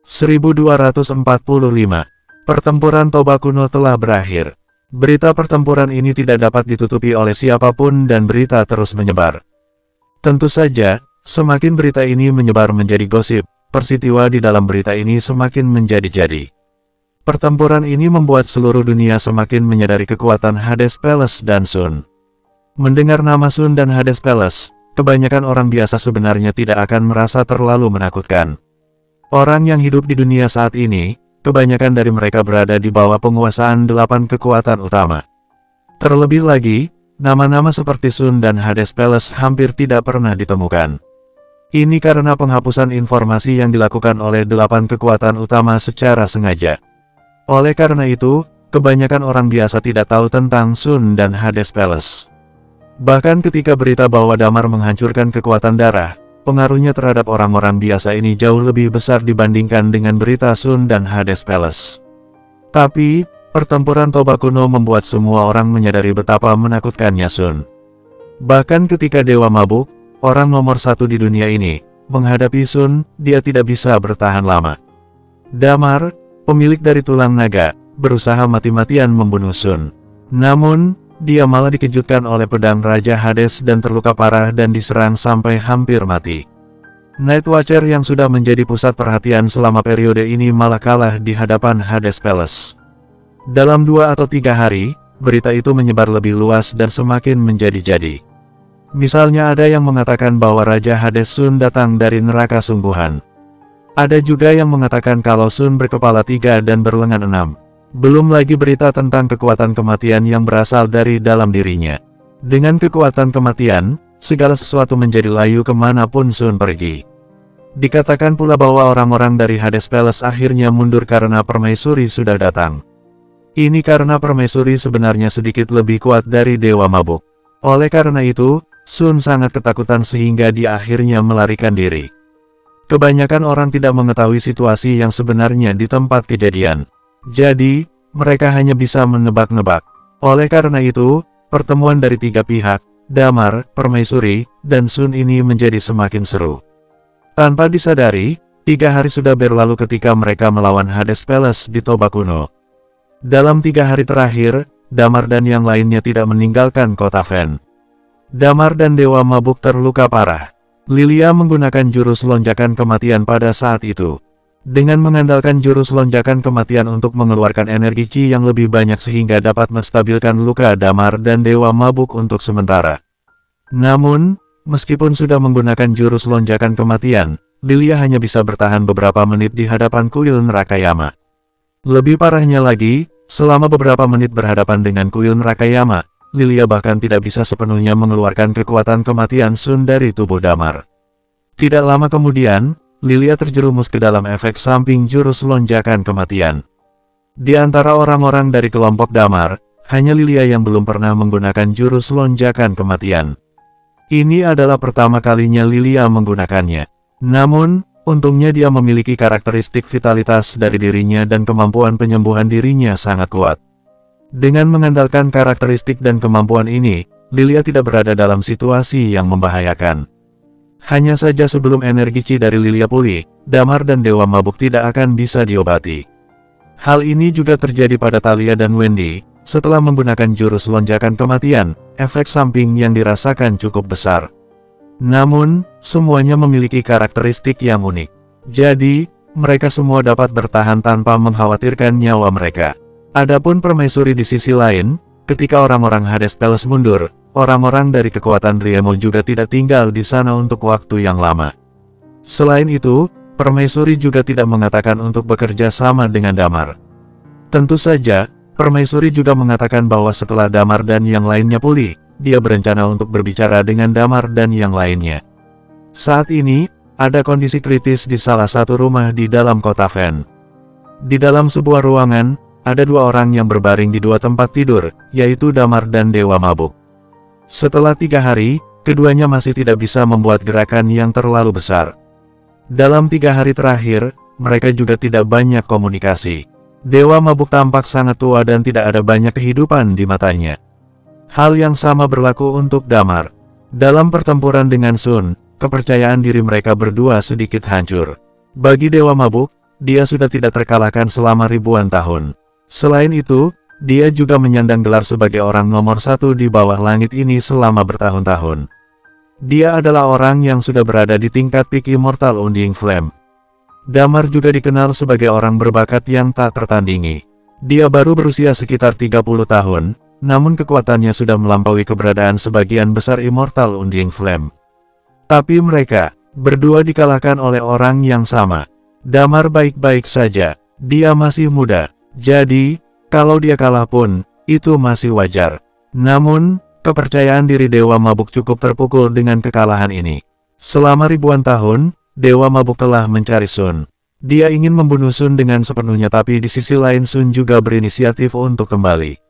1245. Pertempuran Toba kuno telah berakhir. Berita pertempuran ini tidak dapat ditutupi oleh siapapun dan berita terus menyebar. Tentu saja, semakin berita ini menyebar menjadi gosip, peristiwa di dalam berita ini semakin menjadi-jadi. Pertempuran ini membuat seluruh dunia semakin menyadari kekuatan Hades Palace dan Sun. Mendengar nama Sun dan Hades Palace, kebanyakan orang biasa sebenarnya tidak akan merasa terlalu menakutkan. Orang yang hidup di dunia saat ini, kebanyakan dari mereka berada di bawah penguasaan 8 kekuatan utama. Terlebih lagi, nama-nama seperti Sun dan Hades Palace hampir tidak pernah ditemukan. Ini karena penghapusan informasi yang dilakukan oleh 8 kekuatan utama secara sengaja. Oleh karena itu, kebanyakan orang biasa tidak tahu tentang Sun dan Hades Palace. Bahkan ketika berita bahwa Damar menghancurkan kekuatan darah, pengaruhnya terhadap orang-orang biasa ini jauh lebih besar dibandingkan dengan berita Sun dan Hades Palace. Tapi, pertempuran Toba kuno membuat semua orang menyadari betapa menakutkannya Sun. Bahkan ketika Dewa Mabuk, orang nomor 1 di dunia ini, menghadapi Sun, dia tidak bisa bertahan lama. Damar, pemilik dari tulang naga, berusaha mati-matian membunuh Sun. Namun, dia malah dikejutkan oleh pedang Raja Hades dan terluka parah dan diserang sampai hampir mati. Night Watcher yang sudah menjadi pusat perhatian selama periode ini malah kalah di hadapan Hades Palace. Dalam 2 atau 3 hari, berita itu menyebar lebih luas dan semakin menjadi-jadi. Misalnya ada yang mengatakan bahwa Raja Hades Sun datang dari neraka sungguhan. Ada juga yang mengatakan kalau Sun berkepala 3 dan berlengan 6. Belum lagi berita tentang kekuatan kematian yang berasal dari dalam dirinya. Dengan kekuatan kematian, segala sesuatu menjadi layu kemanapun Sun pergi. Dikatakan pula bahwa orang-orang dari Hades Palace akhirnya mundur karena permaisuri sudah datang. Ini karena permaisuri sebenarnya sedikit lebih kuat dari Dewa Mabuk. Oleh karena itu, Sun sangat ketakutan sehingga dia akhirnya melarikan diri. Kebanyakan orang tidak mengetahui situasi yang sebenarnya di tempat kejadian. Jadi, mereka hanya bisa menebak-nebak. Oleh karena itu, pertemuan dari 3 pihak, Damar, Permaisuri, dan Sun ini menjadi semakin seru. Tanpa disadari, 3 hari sudah berlalu ketika mereka melawan Hades Palace di Toba kuno. Dalam 3 hari terakhir, Damar dan yang lainnya tidak meninggalkan kota Fen. Damar dan Dewa Mabuk terluka parah. Lilia menggunakan jurus lonjakan kematian pada saat itu. Dengan mengandalkan jurus lonjakan kematian untuk mengeluarkan energi Qi yang lebih banyak sehingga dapat menstabilkan luka Damar dan Dewa Mabuk untuk sementara. Namun, meskipun sudah menggunakan jurus lonjakan kematian, Lilia hanya bisa bertahan beberapa menit di hadapan kuil neraka Yama. Lebih parahnya lagi, selama beberapa menit berhadapan dengan kuil neraka Yama, Lilia bahkan tidak bisa sepenuhnya mengeluarkan kekuatan kematian Sun dari tubuh Damar. Tidak lama kemudian, Lilia terjerumus ke dalam efek samping jurus lonjakan kematian. Di antara orang-orang dari kelompok Damar, hanya Lilia yang belum pernah menggunakan jurus lonjakan kematian. Ini adalah pertama kalinya Lilia menggunakannya. Namun, untungnya dia memiliki karakteristik vitalitas dari dirinya dan kemampuan penyembuhan dirinya sangat kuat. Dengan mengandalkan karakteristik dan kemampuan ini, Lilia tidak berada dalam situasi yang membahayakan. Hanya saja sebelum energi Qi dari Lilia pulih, Damar dan Dewa Mabuk tidak akan bisa diobati. Hal ini juga terjadi pada Thalia dan Wendy, setelah menggunakan jurus lonjakan kematian, efek samping yang dirasakan cukup besar. Namun, semuanya memiliki karakteristik yang unik. Jadi, mereka semua dapat bertahan tanpa mengkhawatirkan nyawa mereka. Adapun Permaisuri di sisi lain, ketika orang-orang Hades Palace mundur, orang-orang dari kekuatan Riemol juga tidak tinggal di sana untuk waktu yang lama. Selain itu, Permaisuri juga tidak mengatakan untuk bekerja sama dengan Damar. Tentu saja, Permaisuri juga mengatakan bahwa setelah Damar dan yang lainnya pulih, dia berencana untuk berbicara dengan Damar dan yang lainnya. Saat ini, ada kondisi kritis di salah satu rumah di dalam kota Fen. Di dalam sebuah ruangan, ada 2 orang yang berbaring di 2 tempat tidur, yaitu Damar dan Dewa Mabuk. Setelah 3 hari, keduanya masih tidak bisa membuat gerakan yang terlalu besar. Dalam 3 hari terakhir, mereka juga tidak banyak komunikasi. Dewa Mabuk tampak sangat tua dan tidak ada banyak kehidupan di matanya. Hal yang sama berlaku untuk Damar. Dalam pertempuran dengan Sun, kepercayaan diri mereka berdua sedikit hancur. Bagi Dewa Mabuk, dia sudah tidak terkalahkan selama ribuan tahun. Selain itu, dia juga menyandang gelar sebagai orang nomor satu di bawah langit ini selama bertahun-tahun. Dia adalah orang yang sudah berada di tingkat peak Immortal Undying Flame. Damar juga dikenal sebagai orang berbakat yang tak tertandingi. Dia baru berusia sekitar 30 tahun, namun kekuatannya sudah melampaui keberadaan sebagian besar Immortal Undying Flame. Tapi mereka berdua dikalahkan oleh orang yang sama. Damar baik-baik saja, dia masih muda, jadi kalau dia kalah pun, itu masih wajar. Namun, kepercayaan diri Dewa Mabuk cukup terpukul dengan kekalahan ini. Selama ribuan tahun, Dewa Mabuk telah mencari Sun. Dia ingin membunuh Sun dengan sepenuhnya, tapi di sisi lain Sun juga berinisiatif untuk kembali.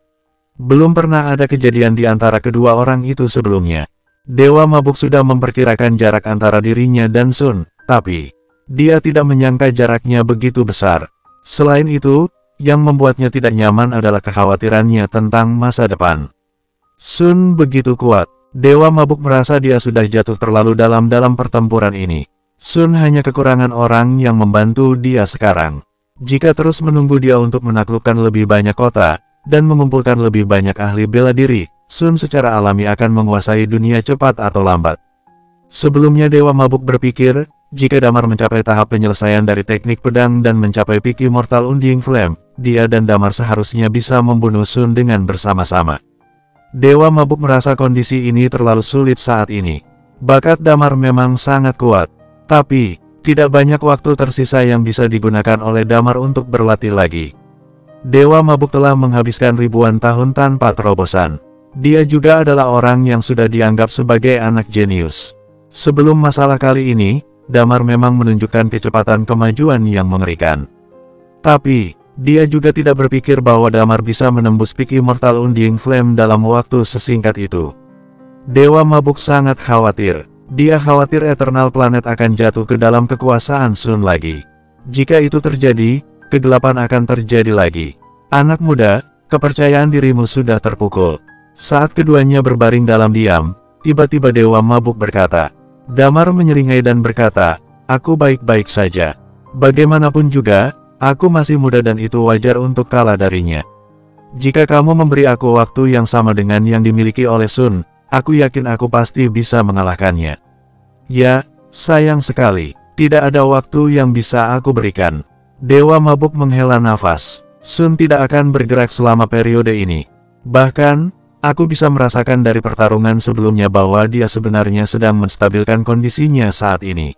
Belum pernah ada kejadian di antara kedua orang itu sebelumnya. Dewa Mabuk sudah memperkirakan jarak antara dirinya dan Sun, tapi dia tidak menyangka jaraknya begitu besar. Selain itu, yang membuatnya tidak nyaman adalah kekhawatirannya tentang masa depan. Sun begitu kuat. Dewa Mabuk merasa dia sudah jatuh terlalu dalam pertempuran ini. Sun hanya kekurangan orang yang membantu dia sekarang. Jika terus menunggu dia untuk menaklukkan lebih banyak kota, dan mengumpulkan lebih banyak ahli bela diri, Sun secara alami akan menguasai dunia cepat atau lambat. Sebelumnya Dewa Mabuk berpikir, jika Damar mencapai tahap penyelesaian dari teknik pedang dan mencapai peak Immortal Undying Flame, dia dan Damar seharusnya bisa membunuh Sun dengan bersama-sama. Dewa Mabuk merasa kondisi ini terlalu sulit saat ini. Bakat Damar memang sangat kuat, tapi tidak banyak waktu tersisa yang bisa digunakan oleh Damar untuk berlatih lagi. Dewa Mabuk telah menghabiskan ribuan tahun tanpa terobosan. Dia juga adalah orang yang sudah dianggap sebagai anak jenius. Sebelum masalah kali ini, Damar memang menunjukkan kecepatan kemajuan yang mengerikan. Tapi, dia juga tidak berpikir bahwa Damar bisa menembus peak Immortal Undying Flame dalam waktu sesingkat itu. Dewa Mabuk sangat khawatir. Dia khawatir Eternal Planet akan jatuh ke dalam kekuasaan Sun lagi. Jika itu terjadi, kegelapan akan terjadi lagi. Anak muda, kepercayaan dirimu sudah terpukul. Saat keduanya berbaring dalam diam, tiba-tiba Dewa Mabuk berkata. Damar menyeringai dan berkata, aku baik-baik saja. Bagaimanapun juga, aku masih muda dan itu wajar untuk kalah darinya. Jika kamu memberi aku waktu yang sama dengan yang dimiliki oleh Sun, aku yakin aku pasti bisa mengalahkannya. Ya, sayang sekali, tidak ada waktu yang bisa aku berikan. Dewa Mabuk menghela nafas. Sun tidak akan bergerak selama periode ini. Bahkan, aku bisa merasakan dari pertarungan sebelumnya bahwa dia sebenarnya sedang menstabilkan kondisinya saat ini.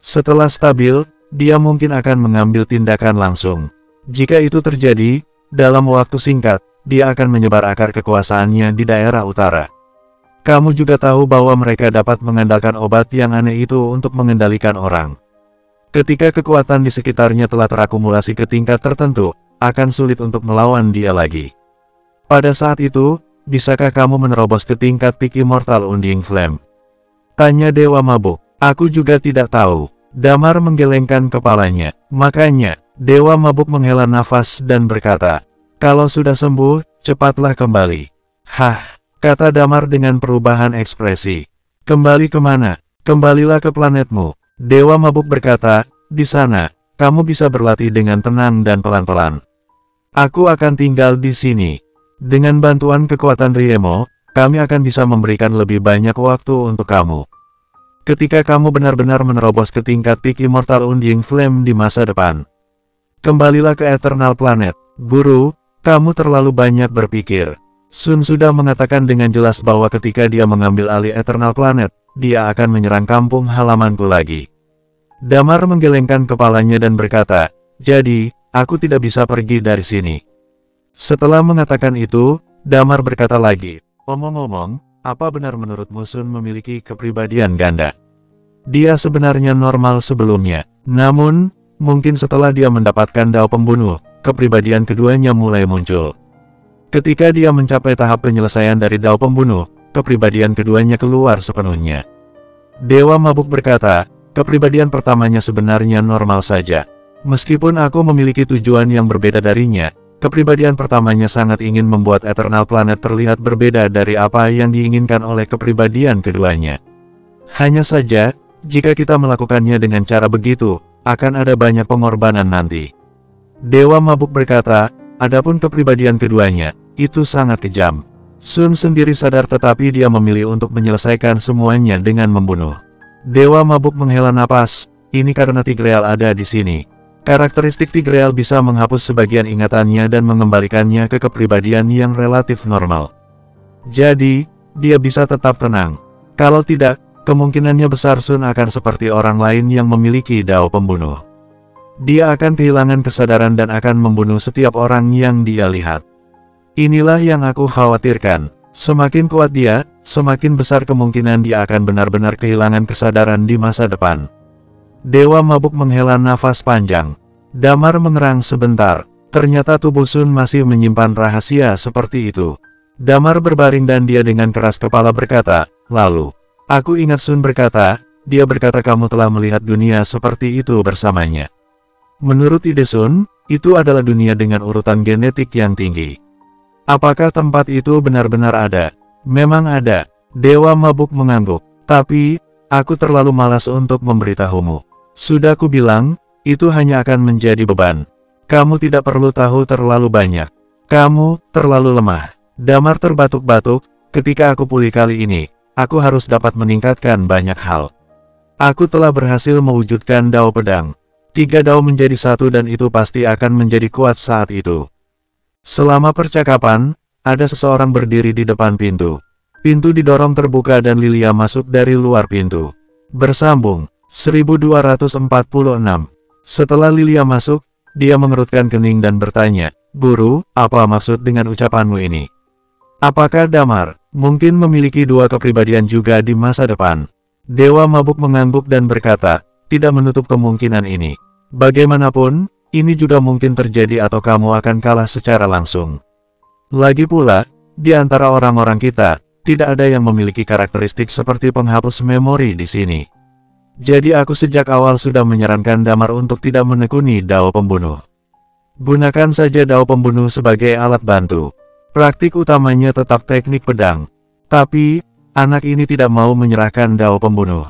Setelah stabil, dia mungkin akan mengambil tindakan langsung. Jika itu terjadi, dalam waktu singkat, dia akan menyebar akar kekuasaannya di daerah utara. Kamu juga tahu bahwa mereka dapat mengandalkan obat yang aneh itu untuk mengendalikan orang. Ketika kekuatan di sekitarnya telah terakumulasi ke tingkat tertentu, akan sulit untuk melawan dia lagi. Pada saat itu, bisakah kamu menerobos ke tingkat peak Immortal Undying Flame? Tanya Dewa Mabuk. Aku juga tidak tahu. Damar menggelengkan kepalanya. Makanya, Dewa Mabuk menghela nafas dan berkata, kalau sudah sembuh, cepatlah kembali. Hah, kata Damar dengan perubahan ekspresi. Kembali kemana? Kembalilah ke planetmu. Dewa Mabuk berkata, di sana, kamu bisa berlatih dengan tenang dan pelan-pelan. Aku akan tinggal di sini. Dengan bantuan kekuatan Riemo, kami akan bisa memberikan lebih banyak waktu untuk kamu. Ketika kamu benar-benar menerobos ke tingkat peak Immortal Undying Flame di masa depan. Kembalilah ke Eternal Planet. Guru, kamu terlalu banyak berpikir. Sun sudah mengatakan dengan jelas bahwa ketika dia mengambil alih Eternal Planet, dia akan menyerang kampung halamanku lagi. Damar menggelengkan kepalanya dan berkata, jadi, aku tidak bisa pergi dari sini. Setelah mengatakan itu, Damar berkata lagi, omong-omong, apa benar menurutmu Sun memiliki kepribadian ganda? Dia sebenarnya normal sebelumnya, namun, mungkin setelah dia mendapatkan Dao Pembunuh, kepribadian keduanya mulai muncul. Ketika dia mencapai tahap penyelesaian dari Dao Pembunuh, kepribadian keduanya keluar sepenuhnya. Dewa Mabuk berkata, kepribadian pertamanya sebenarnya normal saja. Meskipun aku memiliki tujuan yang berbeda darinya, kepribadian pertamanya sangat ingin membuat Eternal Planet terlihat berbeda dari apa yang diinginkan oleh kepribadian keduanya. Hanya saja, jika kita melakukannya dengan cara begitu, akan ada banyak pengorbanan nanti. Dewa Mabuk berkata, adapun kepribadian keduanya, itu sangat kejam. Sun sendiri sadar tetapi dia memilih untuk menyelesaikan semuanya dengan membunuh. Dewa Mabuk menghela napas, ini karena Tigreal ada di sini. Karakteristik Tigreal bisa menghapus sebagian ingatannya dan mengembalikannya ke kepribadian yang relatif normal. Jadi, dia bisa tetap tenang. Kalau tidak, kemungkinannya besar Sun akan seperti orang lain yang memiliki dao pembunuh. Dia akan kehilangan kesadaran dan akan membunuh setiap orang yang dia lihat. Inilah yang aku khawatirkan. Semakin kuat dia, semakin besar kemungkinan dia akan benar-benar kehilangan kesadaran di masa depan. Dewa Mabuk menghela nafas panjang. Damar mengerang sebentar. Ternyata tubuh Sun masih menyimpan rahasia seperti itu. Damar berbaring dan dia dengan keras kepala berkata, lalu, aku ingat Sun berkata, dia berkata kamu telah melihat dunia seperti itu bersamanya. Menurut ide Sun, itu adalah dunia dengan urutan genetik yang tinggi. Apakah tempat itu benar-benar ada? Memang ada. Dewa Mabuk mengangguk. Tapi, aku terlalu malas untuk memberitahumu. Sudah ku bilang, itu hanya akan menjadi beban. Kamu tidak perlu tahu terlalu banyak. Kamu terlalu lemah. Damar terbatuk-batuk, ketika aku pulih kali ini, aku harus dapat meningkatkan banyak hal. Aku telah berhasil mewujudkan dao pedang. 3 dao menjadi satu dan itu pasti akan menjadi kuat saat itu. Selama percakapan, ada seseorang berdiri di depan pintu. Pintu didorong terbuka dan Lilia masuk dari luar pintu. Bersambung, 1246. Setelah Lilia masuk, dia mengerutkan kening dan bertanya, Guru, apa maksud dengan ucapanmu ini? Apakah Damar mungkin memiliki 2 kepribadian juga di masa depan? Dewa Mabuk mengangguk dan berkata, tidak menutup kemungkinan ini. Bagaimanapun, ini juga mungkin terjadi atau kamu akan kalah secara langsung. Lagi pula, di antara orang-orang kita, tidak ada yang memiliki karakteristik seperti penghapus memori di sini. Jadi aku sejak awal sudah menyarankan Damar untuk tidak menekuni dao pembunuh. Gunakan saja dao pembunuh sebagai alat bantu. Praktik utamanya tetap teknik pedang. Tapi, anak ini tidak mau menyerahkan dao pembunuh.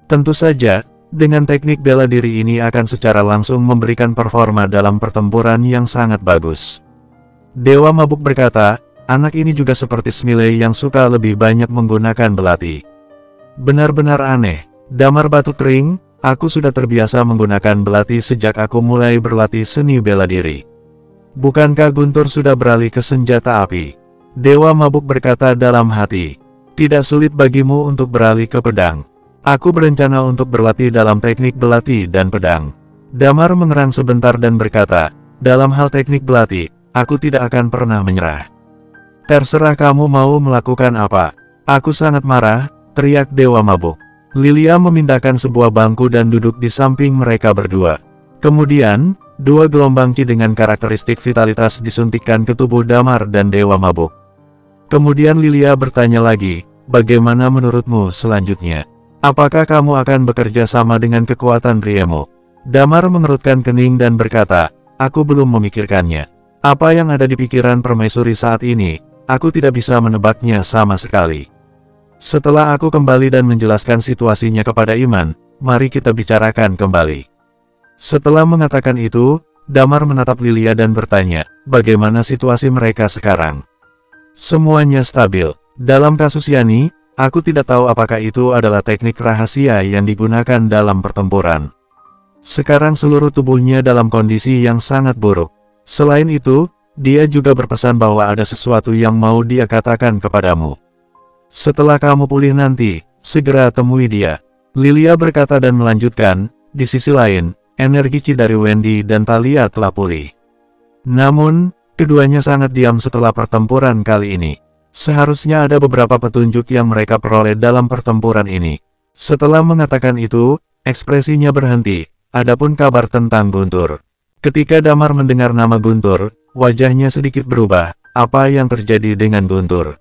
Tentu saja, dengan teknik bela diri ini akan secara langsung memberikan performa dalam pertempuran yang sangat bagus. Dewa Mabuk berkata, anak ini juga seperti Smiley yang suka lebih banyak menggunakan belati. Benar-benar aneh. Damar batuk kering, aku sudah terbiasa menggunakan belati sejak aku mulai berlatih seni bela diri. Bukankah Guntur sudah beralih ke senjata api? Dewa Mabuk berkata dalam hati, tidak sulit bagimu untuk beralih ke pedang. Aku berencana untuk berlatih dalam teknik belati dan pedang. Damar mengerang sebentar dan berkata, dalam hal teknik belati, aku tidak akan pernah menyerah. Terserah kamu mau melakukan apa. Aku sangat marah, teriak Dewa Mabuk. Lilia memindahkan sebuah bangku dan duduk di samping mereka berdua. Kemudian, 2 gelombang Qi dengan karakteristik vitalitas disuntikkan ke tubuh Damar dan Dewa Mabuk. Kemudian Lilia bertanya lagi, bagaimana menurutmu selanjutnya? Apakah kamu akan bekerja sama dengan kekuatan Riemo? Damar mengerutkan kening dan berkata, aku belum memikirkannya. Apa yang ada di pikiran permaisuri saat ini, aku tidak bisa menebaknya sama sekali. Setelah aku kembali dan menjelaskan situasinya kepada Iman, mari kita bicarakan kembali. Setelah mengatakan itu, Damar menatap Lilia dan bertanya, bagaimana situasi mereka sekarang? Semuanya stabil. Dalam kasus Yani, aku tidak tahu apakah itu adalah teknik rahasia yang digunakan dalam pertempuran. Sekarang seluruh tubuhnya dalam kondisi yang sangat buruk. Selain itu, dia juga berpesan bahwa ada sesuatu yang mau dia katakan kepadamu. Setelah kamu pulih nanti, segera temui dia. Lilia berkata dan melanjutkan, di sisi lain, energi Qi dari Wendy dan Thalia telah pulih. Namun, keduanya sangat diam setelah pertempuran kali ini. Seharusnya ada beberapa petunjuk yang mereka peroleh dalam pertempuran ini. Setelah mengatakan itu, ekspresinya berhenti, adapun kabar tentang Guntur. Ketika Damar mendengar nama Guntur, wajahnya sedikit berubah, apa yang terjadi dengan Guntur?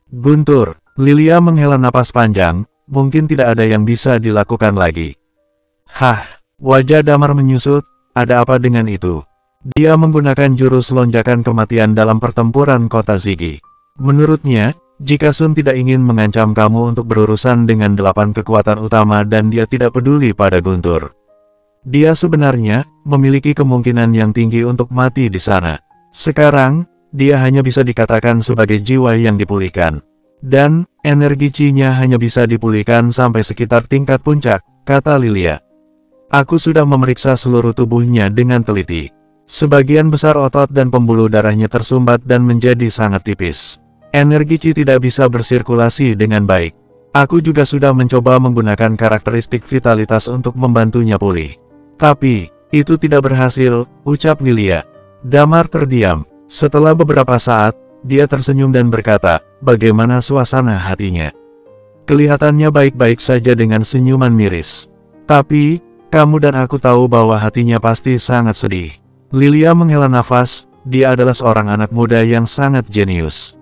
Guntur, Lilia menghela napas panjang, mungkin tidak ada yang bisa dilakukan lagi. Hah, wajah Damar menyusut, ada apa dengan itu? Dia menggunakan jurus lonjakan kematian dalam pertempuran kota Ziggy. Menurutnya, Jika Sun tidak ingin mengancam kamu untuk berurusan dengan 8 kekuatan utama dan dia tidak peduli pada Guntur. Dia sebenarnya memiliki kemungkinan yang tinggi untuk mati di sana. Sekarang, dia hanya bisa dikatakan sebagai jiwa yang dipulihkan. Dan, energi Chi-nya hanya bisa dipulihkan sampai sekitar tingkat puncak, kata Lilia. Aku sudah memeriksa seluruh tubuhnya dengan teliti. Sebagian besar otot dan pembuluh darahnya tersumbat dan menjadi sangat tipis. Energi Chi tidak bisa bersirkulasi dengan baik. Aku juga sudah mencoba menggunakan karakteristik vitalitas untuk membantunya pulih. Tapi, itu tidak berhasil, ucap Lilia. Damar terdiam. Setelah beberapa saat, dia tersenyum dan berkata, bagaimana suasana hatinya? Kelihatannya baik-baik saja dengan senyuman miris. Tapi, kamu dan aku tahu bahwa hatinya pasti sangat sedih. Lilia menghela nafas, dia adalah seorang anak muda yang sangat jenius.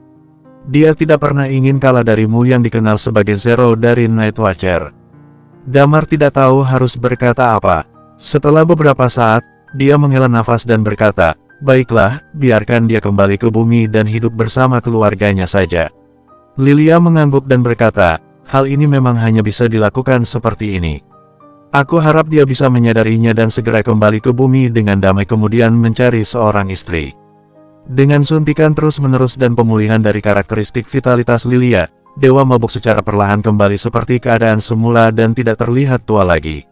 Dia tidak pernah ingin kalah darimu yang dikenal sebagai Zero dari Night Watcher. Damar tidak tahu harus berkata apa. Setelah beberapa saat, dia menghela nafas dan berkata, baiklah, biarkan dia kembali ke bumi dan hidup bersama keluarganya saja. Lilia mengangguk dan berkata, hal ini memang hanya bisa dilakukan seperti ini. Aku harap dia bisa menyadarinya dan segera kembali ke bumi dengan damai kemudian mencari seorang istri. Dengan suntikan terus-menerus dan pemulihan dari karakteristik vitalitas Lilia, Dewa Mabuk secara perlahan kembali seperti keadaan semula dan tidak terlihat tua lagi.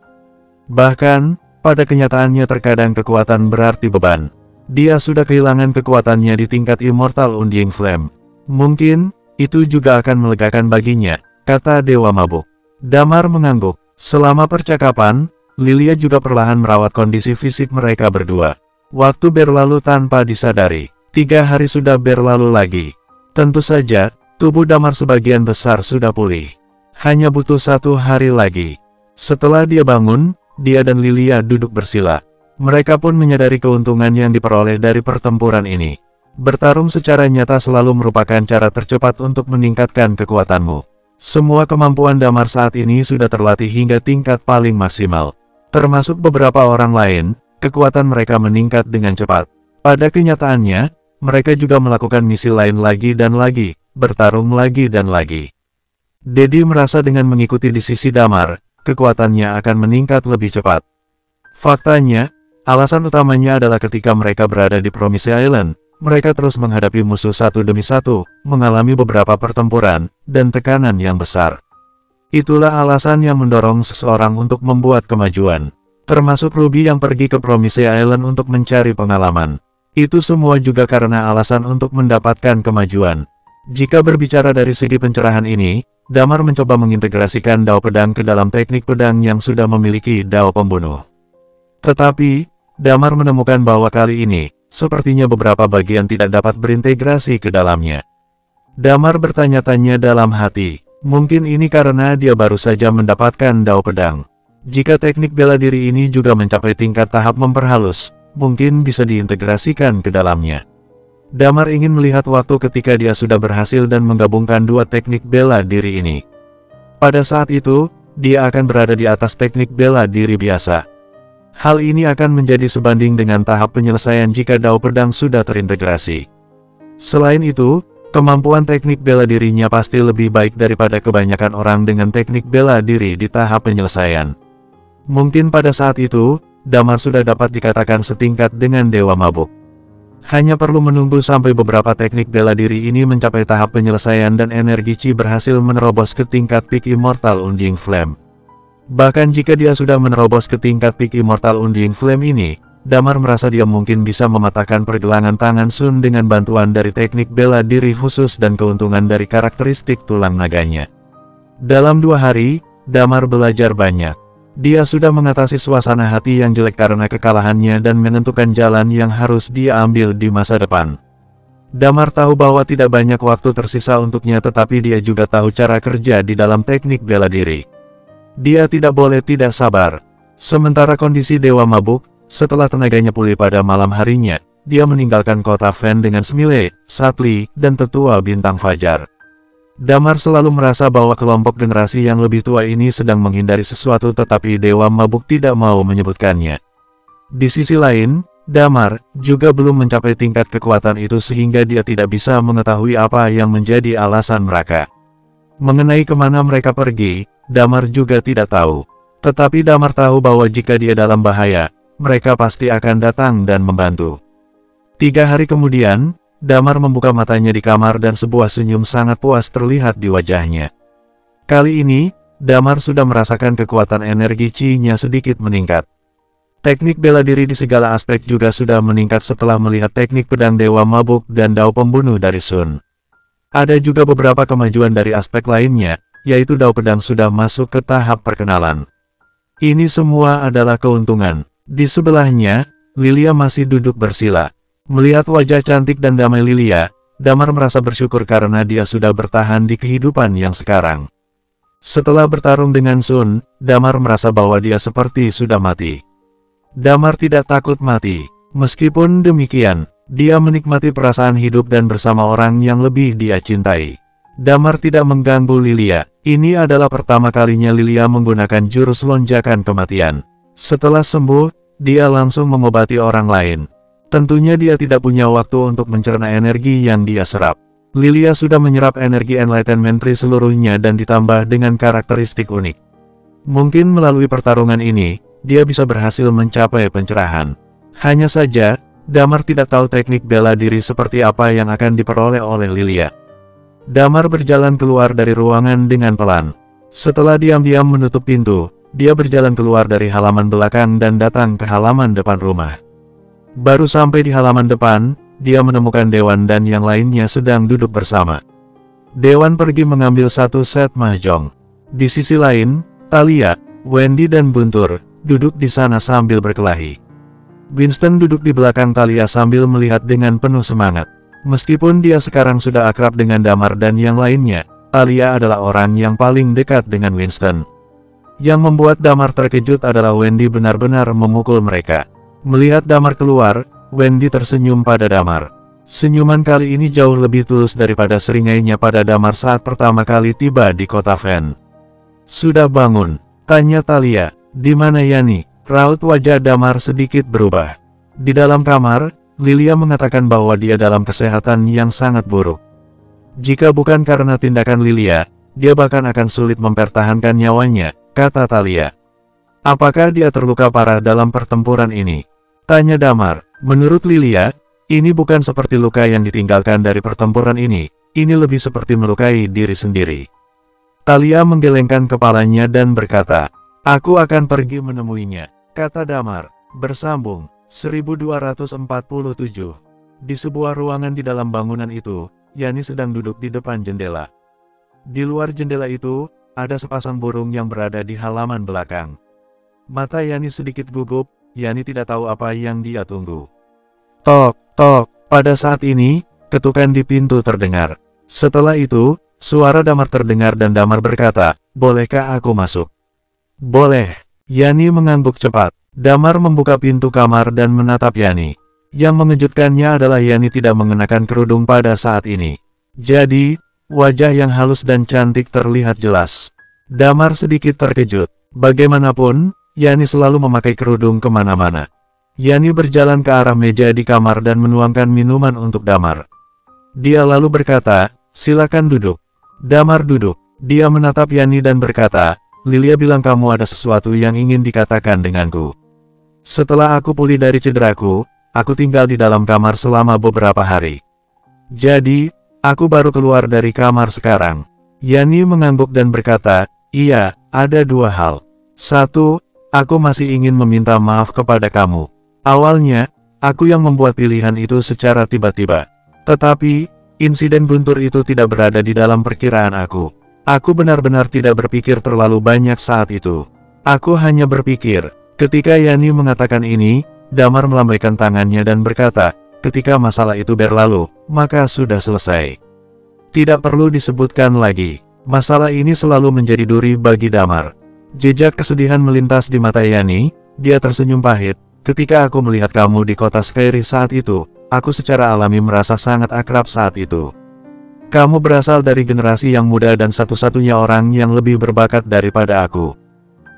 Bahkan, pada kenyataannya terkadang kekuatan berarti beban. Dia sudah kehilangan kekuatannya di tingkat Immortal Undying Flame. Mungkin, itu juga akan melegakan baginya, kata Dewa Mabuk. Damar mengangguk. Selama percakapan, Lilia juga perlahan merawat kondisi fisik mereka berdua. Waktu berlalu tanpa disadari. 3 hari sudah berlalu lagi. Tentu saja, tubuh Damar sebagian besar sudah pulih. Hanya butuh 1 hari lagi. Setelah dia bangun, dia dan Lilia duduk bersila. Mereka pun menyadari keuntungan yang diperoleh dari pertempuran ini. Bertarung secara nyata selalu merupakan cara tercepat untuk meningkatkan kekuatanmu. Semua kemampuan Damar saat ini sudah terlatih hingga tingkat paling maksimal. Termasuk beberapa orang lain, kekuatan mereka meningkat dengan cepat. Pada kenyataannya, mereka juga melakukan misi lain lagi dan lagi, bertarung lagi dan lagi. Dedi merasa dengan mengikuti di sisi Damar, kekuatannya akan meningkat lebih cepat. Faktanya, alasan utamanya adalah ketika mereka berada di Promise Island, mereka terus menghadapi musuh satu demi satu, mengalami beberapa pertempuran, dan tekanan yang besar. Itulah alasan yang mendorong seseorang untuk membuat kemajuan. Termasuk Ruby yang pergi ke Promise Island untuk mencari pengalaman. Itu semua juga karena alasan untuk mendapatkan kemajuan. Jika berbicara dari segi pencerahan ini, Damar mencoba mengintegrasikan dao pedang ke dalam teknik pedang yang sudah memiliki dao pembunuh. Tetapi, Damar menemukan bahwa kali ini, sepertinya beberapa bagian tidak dapat berintegrasi ke dalamnya. Damar bertanya-tanya dalam hati, mungkin ini karena dia baru saja mendapatkan dao pedang. Jika teknik bela diri ini juga mencapai tingkat tahap memperhalus, mungkin bisa diintegrasikan ke dalamnya. Damar ingin melihat waktu ketika dia sudah berhasil dan menggabungkan 2 teknik bela diri ini. Pada saat itu, dia akan berada di atas teknik bela diri biasa. Hal ini akan menjadi sebanding dengan tahap penyelesaian jika dao pedang sudah terintegrasi. Selain itu, kemampuan teknik bela dirinya pasti lebih baik daripada kebanyakan orang dengan teknik bela diri di tahap penyelesaian. Mungkin pada saat itu, Damar sudah dapat dikatakan setingkat dengan Dewa Mabuk. Hanya perlu menunggu sampai beberapa teknik bela diri ini mencapai tahap penyelesaian dan energi Chi berhasil menerobos ke tingkat peak Immortal Undying Flame. Bahkan jika dia sudah menerobos ke tingkat peak Immortal Undying Flame ini, Damar merasa dia mungkin bisa mematahkan pergelangan tangan Sun dengan bantuan dari teknik bela diri khusus dan keuntungan dari karakteristik tulang naganya. Dalam 2 hari, Damar belajar banyak. Dia sudah mengatasi suasana hati yang jelek karena kekalahannya dan menentukan jalan yang harus dia ambil di masa depan. Damar tahu bahwa tidak banyak waktu tersisa untuknya, tetapi dia juga tahu cara kerja di dalam teknik bela diri. Dia tidak boleh tidak sabar. Sementara kondisi Dewa Mabuk, setelah tenaganya pulih pada malam harinya, dia meninggalkan kota Fen dengan Smile, Satli, dan tetua bintang Fajar. Damar selalu merasa bahwa kelompok generasi yang lebih tua ini sedang menghindari sesuatu, tetapi Dewa Mabuk tidak mau menyebutkannya. Di sisi lain, Damar juga belum mencapai tingkat kekuatan itu sehingga dia tidak bisa mengetahui apa yang menjadi alasan mereka. Mengenai kemana mereka pergi, Damar juga tidak tahu. Tetapi Damar tahu bahwa jika dia dalam bahaya, mereka pasti akan datang dan membantu. 3 hari kemudian, Damar membuka matanya di kamar dan sebuah senyum sangat puas terlihat di wajahnya. Kali ini, Damar sudah merasakan kekuatan energi Chi-nya sedikit meningkat. Teknik bela diri di segala aspek juga sudah meningkat setelah melihat teknik pedang Dewa Mabuk dan Dao Pembunuh dari Sun. Ada juga beberapa kemajuan dari aspek lainnya, yaitu Dao Pedang sudah masuk ke tahap perkenalan. Ini semua adalah keuntungan. Di sebelahnya, Lilia masih duduk bersila. Melihat wajah cantik dan damai Lilia, Damar merasa bersyukur karena dia sudah bertahan di kehidupan yang sekarang. Setelah bertarung dengan Sun, Damar merasa bahwa dia seperti sudah mati. Damar tidak takut mati. Meskipun demikian, dia menikmati perasaan hidup dan bersama orang yang lebih dia cintai. Damar tidak mengganggu Lilia. Ini adalah pertama kalinya Lilia menggunakan jurus lonjakan kematian. Setelah sembuh, dia langsung mengobati orang lain. Tentunya dia tidak punya waktu untuk mencerna energi yang dia serap. Lilia sudah menyerap energi Enlightenment Tree seluruhnya dan ditambah dengan karakteristik unik. Mungkin melalui pertarungan ini, dia bisa berhasil mencapai pencerahan. Hanya saja, Damar tidak tahu teknik bela diri seperti apa yang akan diperoleh oleh Lilia. Damar berjalan keluar dari ruangan dengan pelan. Setelah diam-diam menutup pintu, dia berjalan keluar dari halaman belakang dan datang ke halaman depan rumah. Baru sampai di halaman depan, dia menemukan Dewan dan yang lainnya sedang duduk bersama. Dewan pergi mengambil satu set mahjong. Di sisi lain, Thalia, Wendy dan Guntur duduk di sana sambil berkelahi. Winston duduk di belakang Thalia sambil melihat dengan penuh semangat. Meskipun dia sekarang sudah akrab dengan Damar dan yang lainnya, Thalia adalah orang yang paling dekat dengan Winston. Yang membuat Damar terkejut adalah Wendy benar-benar memukul mereka. Melihat Damar keluar, Wendy tersenyum pada Damar. Senyuman kali ini jauh lebih tulus daripada seringainya pada Damar saat pertama kali tiba di kota Fen. "Sudah bangun?" tanya Thalia. "Di mana Yani?" Raut wajah Damar sedikit berubah. Di dalam kamar, Lilia mengatakan bahwa dia dalam kesehatan yang sangat buruk. Jika bukan karena tindakan Lilia, dia bahkan akan sulit mempertahankan nyawanya, kata Thalia. "Apakah dia terluka parah dalam pertempuran ini?" tanya Damar. Menurut Lilia, ini bukan seperti luka yang ditinggalkan dari pertempuran ini lebih seperti melukai diri sendiri. Thalia menggelengkan kepalanya dan berkata, "Aku akan pergi menemuinya," kata Damar. Bersambung 1247. Di sebuah ruangan di dalam bangunan itu, Yani sedang duduk di depan jendela. Di luar jendela itu, ada sepasang burung yang berada di halaman belakang. Mata Yani sedikit gugup, Yani tidak tahu apa yang dia tunggu. Tok, tok, pada saat ini, ketukan di pintu terdengar. Setelah itu, suara Damar terdengar dan Damar berkata, "Bolehkah aku masuk?" "Boleh." Yani mengangguk cepat. Damar membuka pintu kamar dan menatap Yani. Yang mengejutkannya adalah Yani tidak mengenakan kerudung pada saat ini. Jadi, wajah yang halus dan cantik terlihat jelas. Damar sedikit terkejut. Bagaimanapun, Yani selalu memakai kerudung kemana-mana. Yani berjalan ke arah meja di kamar dan menuangkan minuman untuk Damar. Dia lalu berkata, "Silakan duduk." Damar duduk. Dia menatap Yani dan berkata, "Lilia bilang kamu ada sesuatu yang ingin dikatakan denganku. Setelah aku pulih dari cederaku, aku tinggal di dalam kamar selama beberapa hari. Jadi, aku baru keluar dari kamar sekarang." Yani mengangguk dan berkata, "Iya, ada dua hal. Satu, aku masih ingin meminta maaf kepada kamu. Awalnya, aku yang membuat pilihan itu secara tiba-tiba. Tetapi, insiden Guntur itu tidak berada di dalam perkiraan aku. Aku benar-benar tidak berpikir terlalu banyak saat itu. Aku hanya berpikir." Ketika Yani mengatakan ini, Damar melambaikan tangannya dan berkata, "Ketika masalah itu berlalu, maka sudah selesai. Tidak perlu disebutkan lagi." Masalah ini selalu menjadi duri bagi Damar. Jejak kesedihan melintas di mata Yani, dia tersenyum pahit. "Ketika aku melihat kamu di kota Skyri saat itu, aku secara alami merasa sangat akrab saat itu. Kamu berasal dari generasi yang muda dan satu-satunya orang yang lebih berbakat daripada aku.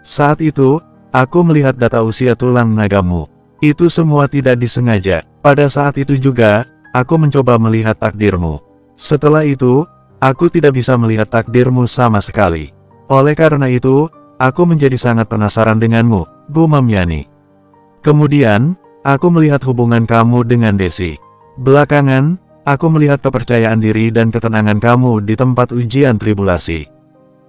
Saat itu, aku melihat data usia tulang nagamu. Itu semua tidak disengaja. Pada saat itu juga, aku mencoba melihat takdirmu. Setelah itu, aku tidak bisa melihat takdirmu sama sekali. Oleh karena itu, aku menjadi sangat penasaran denganmu, gumam Yani. Kemudian, aku melihat hubungan kamu dengan Desi. Belakangan, aku melihat kepercayaan diri dan ketenangan kamu di tempat ujian tribulasi.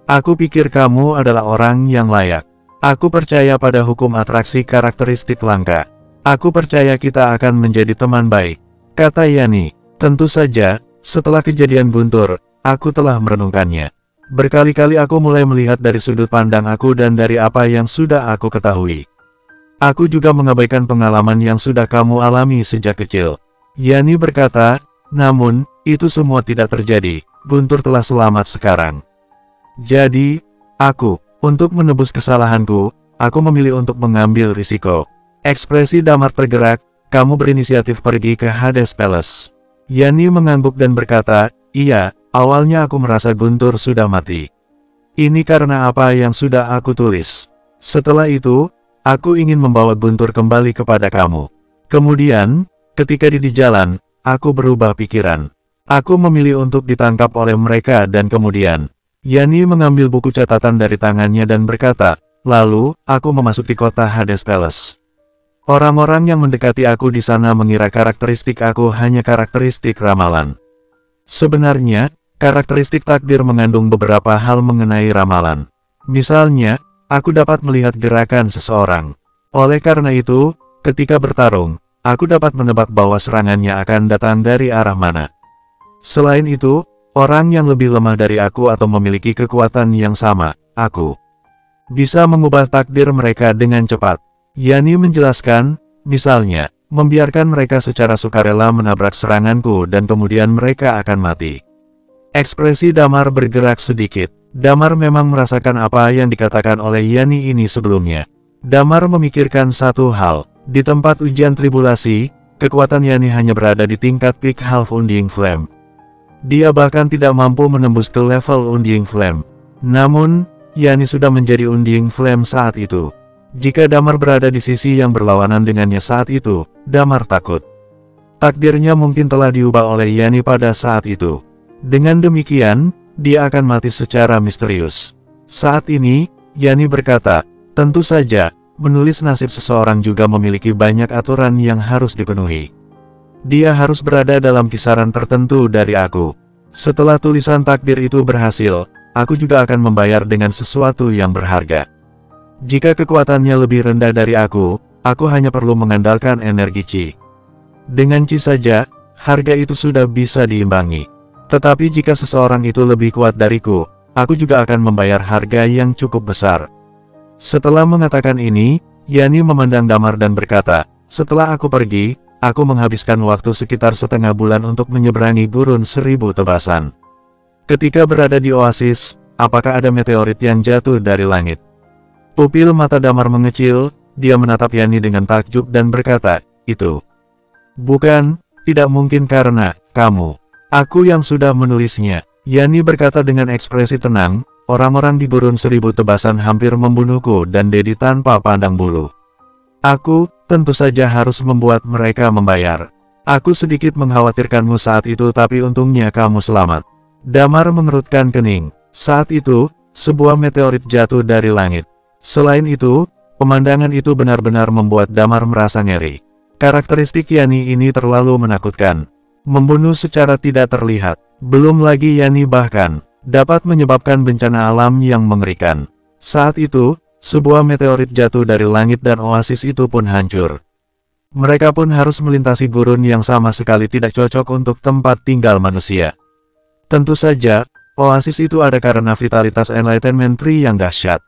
Aku pikir kamu adalah orang yang layak. Aku percaya pada hukum atraksi karakteristik langka. Aku percaya kita akan menjadi teman baik, kata Yani. Tentu saja, setelah kejadian Guntur, aku telah merenungkannya. Berkali-kali aku mulai melihat dari sudut pandang aku dan dari apa yang sudah aku ketahui. Aku juga mengabaikan pengalaman yang sudah kamu alami sejak kecil. Yani berkata, namun, itu semua tidak terjadi. Guntur telah selamat sekarang. Jadi, untuk menebus kesalahanku, aku memilih untuk mengambil risiko. Ekspresi Damar tergerak, kamu berinisiatif pergi ke Hades Palace. Yani mengangguk dan berkata, iya, awalnya aku merasa Guntur sudah mati. Ini karena apa yang sudah aku tulis. Setelah itu, aku ingin membawa Guntur kembali kepada kamu. Kemudian, ketika di jalan, aku berubah pikiran. Aku memilih untuk ditangkap oleh mereka dan kemudian, Yani mengambil buku catatan dari tangannya dan berkata, lalu, aku memasuki kota Hades Palace. Orang-orang yang mendekati aku di sana mengira karakteristik aku hanya karakteristik ramalan. Sebenarnya, karakteristik takdir mengandung beberapa hal mengenai ramalan. Misalnya, aku dapat melihat gerakan seseorang. Oleh karena itu, ketika bertarung, aku dapat menebak bahwa serangannya akan datang dari arah mana. Selain itu, orang yang lebih lemah dari aku atau memiliki kekuatan yang sama, aku bisa mengubah takdir mereka dengan cepat. Yani menjelaskan, misalnya, membiarkan mereka secara sukarela menabrak seranganku dan kemudian mereka akan mati. Ekspresi Damar bergerak sedikit. Damar memang merasakan apa yang dikatakan oleh Yani ini sebelumnya. Damar memikirkan satu hal, di tempat ujian tribulasi, kekuatan Yani hanya berada di tingkat peak half Undying Flame. Dia bahkan tidak mampu menembus ke level Undying Flame. Namun, Yani sudah menjadi Undying Flame saat itu. Jika Damar berada di sisi yang berlawanan dengannya saat itu, Damar takut. Takdirnya mungkin telah diubah oleh Yani pada saat itu. Dengan demikian, dia akan mati secara misterius. Saat ini, Yani berkata, tentu saja, menulis nasib seseorang juga memiliki banyak aturan yang harus dipenuhi. Dia harus berada dalam kisaran tertentu dari aku. Setelah tulisan takdir itu berhasil, aku juga akan membayar dengan sesuatu yang berharga. Jika kekuatannya lebih rendah dari aku hanya perlu mengandalkan energi Qi. Dengan Qi saja, harga itu sudah bisa diimbangi. Tetapi jika seseorang itu lebih kuat dariku, aku juga akan membayar harga yang cukup besar. Setelah mengatakan ini, Yani memandang Damar dan berkata, setelah aku pergi, aku menghabiskan waktu sekitar setengah bulan untuk menyeberangi gurun 1000 tebasan. Ketika berada di oasis, apakah ada meteorit yang jatuh dari langit? Pupil mata Damar mengecil, dia menatap Yani dengan takjub dan berkata, itu bukan, tidak mungkin karena, kamu. Aku yang sudah menulisnya. Yani berkata dengan ekspresi tenang, orang-orang di gurun 1000 tebasan hampir membunuhku dan Dedi tanpa pandang bulu. Aku, tentu saja harus membuat mereka membayar. Aku sedikit mengkhawatirkanmu saat itu tapi untungnya kamu selamat. Damar mengerutkan kening. Saat itu, sebuah meteorit jatuh dari langit. Selain itu, pemandangan itu benar-benar membuat Damar merasa ngeri. Karakteristik Yani ini terlalu menakutkan. Membunuh secara tidak terlihat. Belum lagi Yani bahkan dapat menyebabkan bencana alam yang mengerikan. Saat itu, sebuah meteorit jatuh dari langit dan oasis itu pun hancur. Mereka pun harus melintasi gurun yang sama sekali tidak cocok untuk tempat tinggal manusia. Tentu saja, oasis itu ada karena vitalitas Enlightenment Tree yang dahsyat.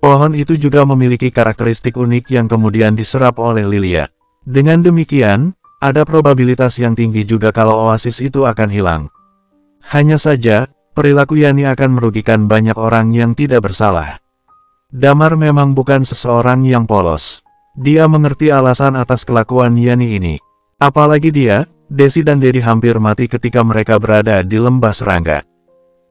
Pohon itu juga memiliki karakteristik unik yang kemudian diserap oleh Lilia. Dengan demikian, ada probabilitas yang tinggi juga kalau oasis itu akan hilang. Hanya saja, perilaku Yani akan merugikan banyak orang yang tidak bersalah. Damar memang bukan seseorang yang polos. Dia mengerti alasan atas kelakuan Yani ini. Apalagi dia, Desi dan Dedi hampir mati ketika mereka berada di lembah serangga.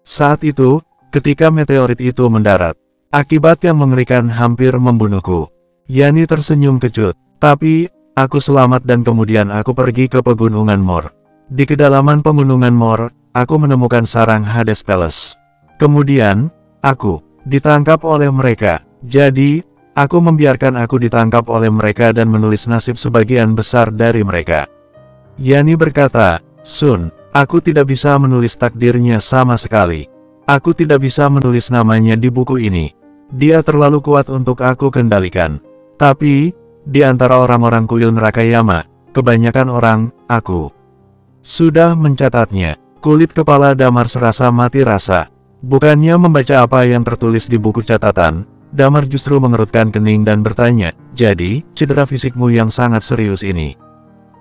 Saat itu, ketika meteorit itu mendarat, akibat yang mengerikan hampir membunuhku. Yani tersenyum kecut. Tapi, aku selamat dan kemudian aku pergi ke pegunungan Mor. Di kedalaman pegunungan Mor, aku menemukan sarang Hades Palace. Kemudian, aku ditangkap oleh mereka. Jadi, aku membiarkan aku ditangkap oleh mereka dan menulis nasib sebagian besar dari mereka. Yani berkata, Sun, aku tidak bisa menulis takdirnya sama sekali. Aku tidak bisa menulis namanya di buku ini. Dia terlalu kuat untuk aku kendalikan. Tapi, di antara orang-orang kuil neraka Yama, kebanyakan orang, aku sudah mencatatnya. Kulit kepala Damar serasa mati rasa. Bukannya membaca apa yang tertulis di buku catatan, Damar justru mengerutkan kening dan bertanya, jadi, cedera fisikmu yang sangat serius ini,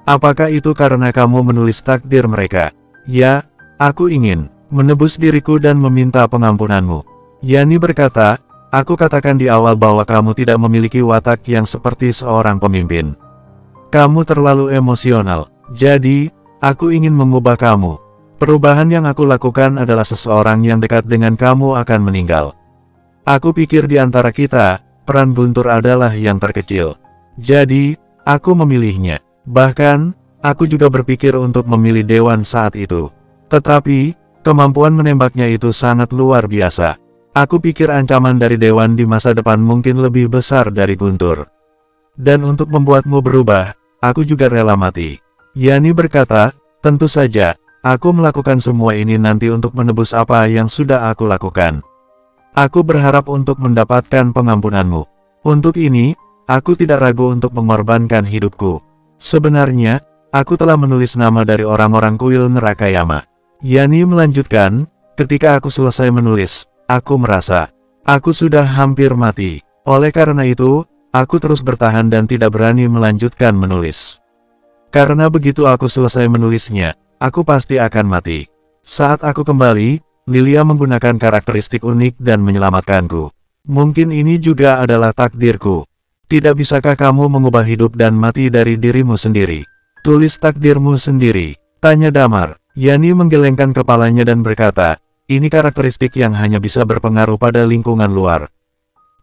apakah itu karena kamu menulis takdir mereka? Ya, aku ingin menebus diriku dan meminta pengampunanmu. Yani berkata, aku katakan di awal bahwa kamu tidak memiliki watak yang seperti seorang pemimpin. Kamu terlalu emosional, jadi, aku ingin mengubah kamu. Perubahan yang aku lakukan adalah seseorang yang dekat dengan kamu akan meninggal. Aku pikir di antara kita, peran Guntur adalah yang terkecil. Jadi, aku memilihnya. Bahkan, aku juga berpikir untuk memilih Dewan saat itu. Tetapi, kemampuan menembaknya itu sangat luar biasa. Aku pikir ancaman dari Dewan di masa depan mungkin lebih besar dari Guntur. Dan untuk membuatmu berubah, aku juga rela mati. Yani berkata, tentu saja, aku melakukan semua ini nanti untuk menebus apa yang sudah aku lakukan. Aku berharap untuk mendapatkan pengampunanmu. Untuk ini, aku tidak ragu untuk mengorbankan hidupku. Sebenarnya, aku telah menulis nama dari orang-orang kuil neraka Yama. Yani melanjutkan, ketika aku selesai menulis, aku merasa, aku sudah hampir mati. Oleh karena itu, aku terus bertahan dan tidak berani melanjutkan menulis. Karena begitu aku selesai menulisnya, aku pasti akan mati. Saat aku kembali, Lilia menggunakan karakteristik unik dan menyelamatkanku. Mungkin ini juga adalah takdirku. Tidak bisakah kamu mengubah hidup dan mati dari dirimu sendiri? Tulis takdirmu sendiri, tanya Damar. Yani menggelengkan kepalanya dan berkata, ini karakteristik yang hanya bisa berpengaruh pada lingkungan luar.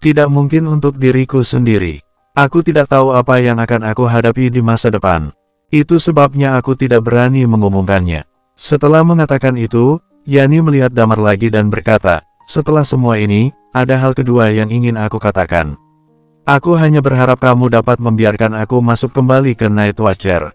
Tidak mungkin untuk diriku sendiri. Aku tidak tahu apa yang akan aku hadapi di masa depan. Itu sebabnya aku tidak berani mengumumkannya. Setelah mengatakan itu, Yani melihat Damar lagi dan berkata, setelah semua ini, ada hal kedua yang ingin aku katakan. Aku hanya berharap kamu dapat membiarkan aku masuk kembali ke Night Watcher.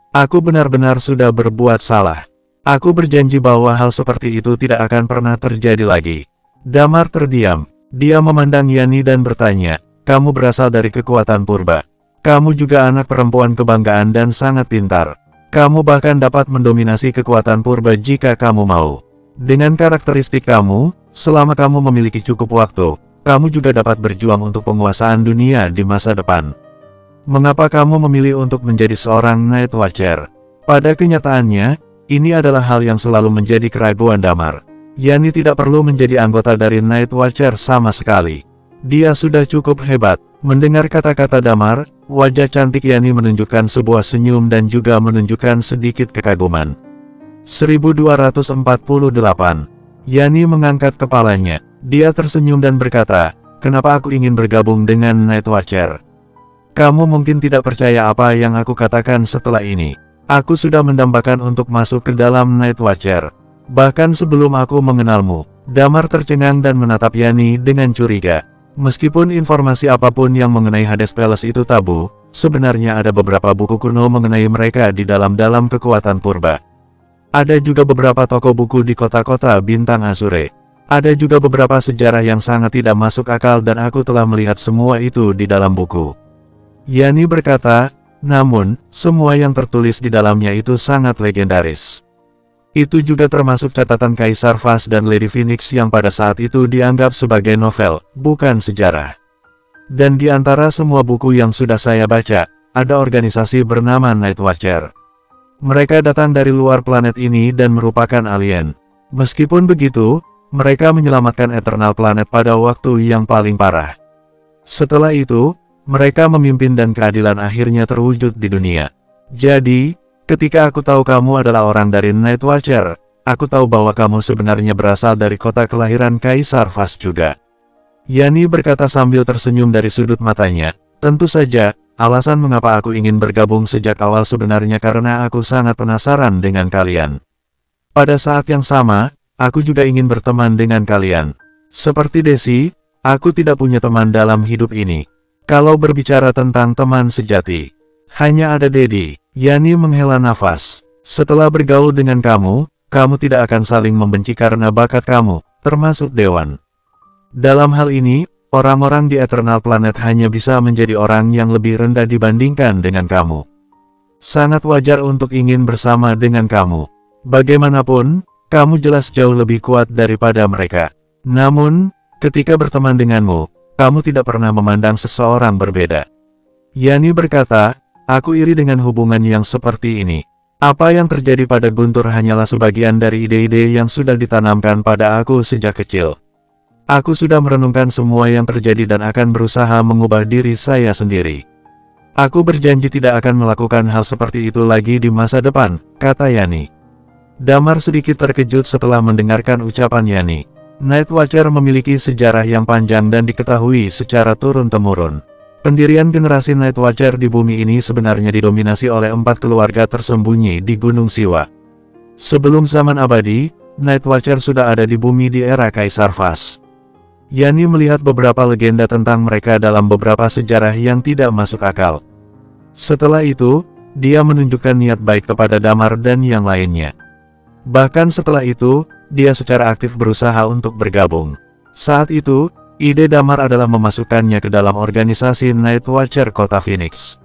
Aku benar-benar sudah berbuat salah. Aku berjanji bahwa hal seperti itu tidak akan pernah terjadi lagi. Damar terdiam. Dia memandang Yani dan bertanya, kamu berasal dari kekuatan purba. Kamu juga anak perempuan kebanggaan dan sangat pintar. Kamu bahkan dapat mendominasi kekuatan purba jika kamu mau. Dengan karakteristik kamu, selama kamu memiliki cukup waktu, kamu juga dapat berjuang untuk penguasaan dunia di masa depan. Mengapa kamu memilih untuk menjadi seorang Night Watcher? Pada kenyataannya, ini adalah hal yang selalu menjadi keraguan Damar. Yani tidak perlu menjadi anggota dari Night Watcher sama sekali. Dia sudah cukup hebat. Mendengar kata-kata Damar, wajah cantik Yani menunjukkan sebuah senyum dan juga menunjukkan sedikit kekaguman. 1248. Yani mengangkat kepalanya. Dia tersenyum dan berkata, kenapa aku ingin bergabung dengan Night Watcher? Kamu mungkin tidak percaya apa yang aku katakan setelah ini. Aku sudah mendambakan untuk masuk ke dalam Night Watcher. Bahkan sebelum aku mengenalmu. Damar tercengang dan menatap Yani dengan curiga. Meskipun informasi apapun yang mengenai Hades Palace itu tabu, sebenarnya ada beberapa buku kuno mengenai mereka di dalam kekuatan purba. Ada juga beberapa toko buku di kota-kota bintang Azure. Ada juga beberapa sejarah yang sangat tidak masuk akal dan aku telah melihat semua itu di dalam buku. Yani berkata, namun, semua yang tertulis di dalamnya itu sangat legendaris. Itu juga termasuk catatan Kaisar Vas dan Lady Phoenix yang pada saat itu dianggap sebagai novel, bukan sejarah. Dan di antara semua buku yang sudah saya baca, ada organisasi bernama Night Watcher. Mereka datang dari luar planet ini dan merupakan alien. Meskipun begitu, mereka menyelamatkan Eternal Planet pada waktu yang paling parah. Setelah itu, mereka memimpin dan keadilan akhirnya terwujud di dunia. Jadi, ketika aku tahu kamu adalah orang dari Night Watcher, aku tahu bahwa kamu sebenarnya berasal dari kota kelahiran Kaisar Vas juga. Yani berkata sambil tersenyum dari sudut matanya, tentu saja, alasan mengapa aku ingin bergabung sejak awal sebenarnya karena aku sangat penasaran dengan kalian. Pada saat yang sama, aku juga ingin berteman dengan kalian. Seperti Desi, aku tidak punya teman dalam hidup ini. Kalau berbicara tentang teman sejati, hanya ada Dedi. Yani menghela nafas. Setelah bergaul dengan kamu, kamu tidak akan saling membenci karena bakat kamu, termasuk Dewan. Dalam hal ini, orang-orang di Eternal Planet hanya bisa menjadi orang yang lebih rendah dibandingkan dengan kamu. Sangat wajar untuk ingin bersama dengan kamu. Bagaimanapun, kamu jelas jauh lebih kuat daripada mereka. Namun, ketika berteman denganmu, kamu tidak pernah memandang seseorang berbeda. Yani berkata, aku iri dengan hubungan yang seperti ini. Apa yang terjadi pada Guntur hanyalah sebagian dari ide-ide yang sudah ditanamkan pada aku sejak kecil. Aku sudah merenungkan semua yang terjadi dan akan berusaha mengubah diri saya sendiri. Aku berjanji tidak akan melakukan hal seperti itu lagi di masa depan, kata Yani. Damar sedikit terkejut setelah mendengarkan ucapan Yani. Night Watcher memiliki sejarah yang panjang dan diketahui secara turun-temurun. Pendirian generasi Night Watcher di bumi ini sebenarnya didominasi oleh 4 keluarga tersembunyi di Gunung Siwa. Sebelum zaman abadi, Night Watcher sudah ada di bumi di era Kaisar Vas. Yani melihat beberapa legenda tentang mereka dalam beberapa sejarah yang tidak masuk akal. Setelah itu, dia menunjukkan niat baik kepada Damar dan yang lainnya. Bahkan setelah itu, dia secara aktif berusaha untuk bergabung. Saat itu, ide Damar adalah memasukkannya ke dalam organisasi Night Watcher Kota Phoenix.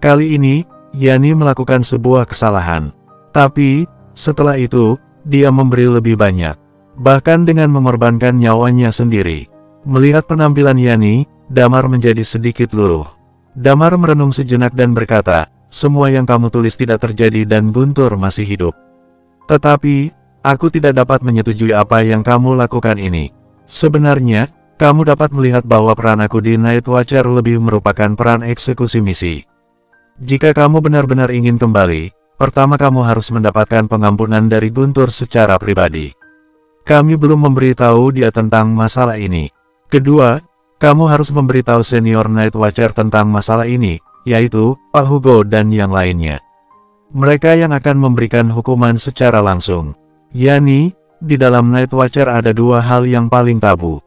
Kali ini, Yani melakukan sebuah kesalahan. Tapi, setelah itu, dia memberi lebih banyak. Bahkan dengan mengorbankan nyawanya sendiri. Melihat penampilan Yani, Damar menjadi sedikit luluh. Damar merenung sejenak dan berkata, semua yang kamu tulis tidak terjadi dan Guntur masih hidup. Tetapi, aku tidak dapat menyetujui apa yang kamu lakukan ini. Sebenarnya, kamu dapat melihat bahwa peran aku di Night Watcher lebih merupakan peran eksekusi misi. Jika kamu benar-benar ingin kembali, pertama kamu harus mendapatkan pengampunan dari Guntur secara pribadi. Kami belum memberitahu dia tentang masalah ini. Kedua, kamu harus memberitahu senior Night Watcher tentang masalah ini, yaitu Pak Hugo dan yang lainnya. Mereka yang akan memberikan hukuman secara langsung. Yani, di dalam Night Watcher ada dua hal yang paling tabu.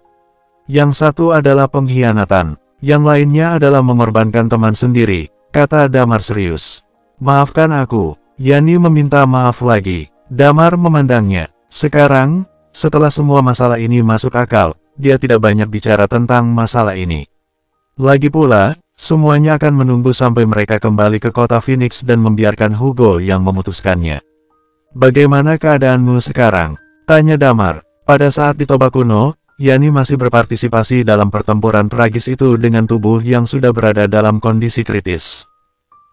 Yang satu adalah pengkhianatan, yang lainnya adalah mengorbankan teman sendiri, kata Damar serius. Maafkan aku, Yani meminta maaf lagi. Damar memandangnya. Sekarang, setelah semua masalah ini masuk akal, dia tidak banyak bicara tentang masalah ini. Lagi pula, semuanya akan menunggu sampai mereka kembali ke kota Phoenix dan membiarkan Hugo yang memutuskannya. Bagaimana keadaanmu sekarang? Tanya Damar. Pada saat di Toba kuno, Yani masih berpartisipasi dalam pertempuran tragis itu dengan tubuh yang sudah berada dalam kondisi kritis.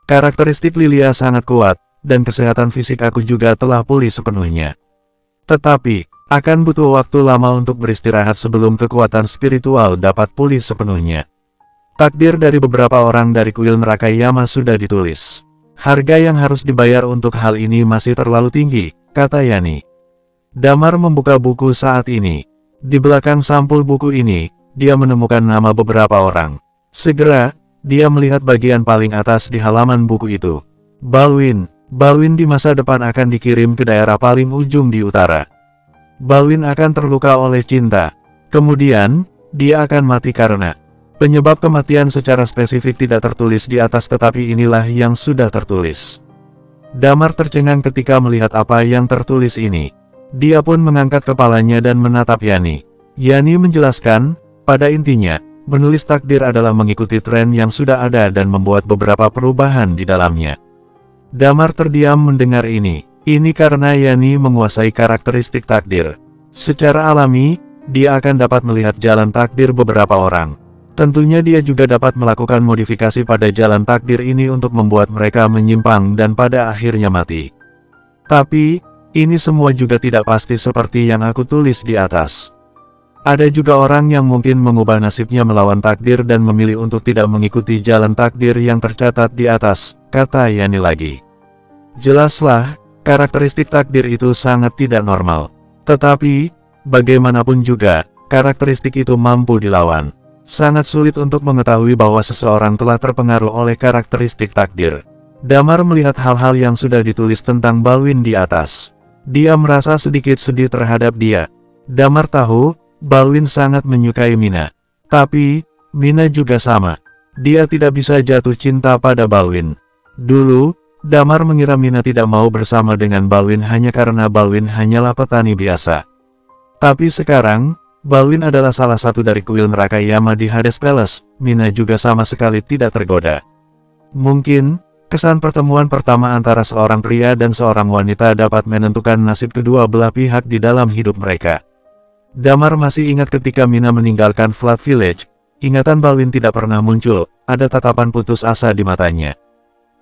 Karakteristik Lilia sangat kuat, dan kesehatan fisik aku juga telah pulih sepenuhnya. Tetapi, akan butuh waktu lama untuk beristirahat sebelum kekuatan spiritual dapat pulih sepenuhnya. Takdir dari beberapa orang dari kuil neraka Yama sudah ditulis. Harga yang harus dibayar untuk hal ini masih terlalu tinggi, kata Yani. Damar membuka buku saat ini. Di belakang sampul buku ini, dia menemukan nama beberapa orang. Segera, dia melihat bagian paling atas di halaman buku itu. Balwin. Balwin di masa depan akan dikirim ke daerah paling ujung di utara. Balwin akan terluka oleh cinta. Kemudian, dia akan mati karena... Penyebab kematian secara spesifik tidak tertulis di atas, tetapi inilah yang sudah tertulis. Damar tercengang ketika melihat apa yang tertulis ini. Dia pun mengangkat kepalanya dan menatap Yani. Yani menjelaskan, pada intinya, menulis takdir adalah mengikuti tren yang sudah ada dan membuat beberapa perubahan di dalamnya. Damar terdiam mendengar ini. Ini karena Yani menguasai karakteristik takdir. Secara alami, dia akan dapat melihat jalan takdir beberapa orang. Tentunya dia juga dapat melakukan modifikasi pada jalan takdir ini untuk membuat mereka menyimpang dan pada akhirnya mati. Tapi, ini semua juga tidak pasti seperti yang aku tulis di atas. Ada juga orang yang mungkin mengubah nasibnya melawan takdir dan memilih untuk tidak mengikuti jalan takdir yang tercatat di atas, kata Yani lagi. Jelaslah, karakteristik takdir itu sangat tidak normal. Tetapi, bagaimanapun juga, karakteristik itu mampu dilawan. Sangat sulit untuk mengetahui bahwa seseorang telah terpengaruh oleh karakteristik takdir. Damar melihat hal-hal yang sudah ditulis tentang Balwin di atas. Dia merasa sedikit sedih terhadap dia. Damar tahu, Balwin sangat menyukai Mina. Tapi, Mina juga sama. Dia tidak bisa jatuh cinta pada Balwin. Dulu, Damar mengira Mina tidak mau bersama dengan Balwin hanya karena Balwin hanyalah petani biasa. Tapi sekarang, Balwin adalah salah satu dari kuil neraka Yama di Hades Palace. Mina juga sama sekali tidak tergoda. Mungkin, kesan pertemuan pertama antara seorang pria dan seorang wanita dapat menentukan nasib kedua belah pihak di dalam hidup mereka. Damar masih ingat ketika Mina meninggalkan Flat Village. Ingatan Balwin tidak pernah muncul, ada tatapan putus asa di matanya.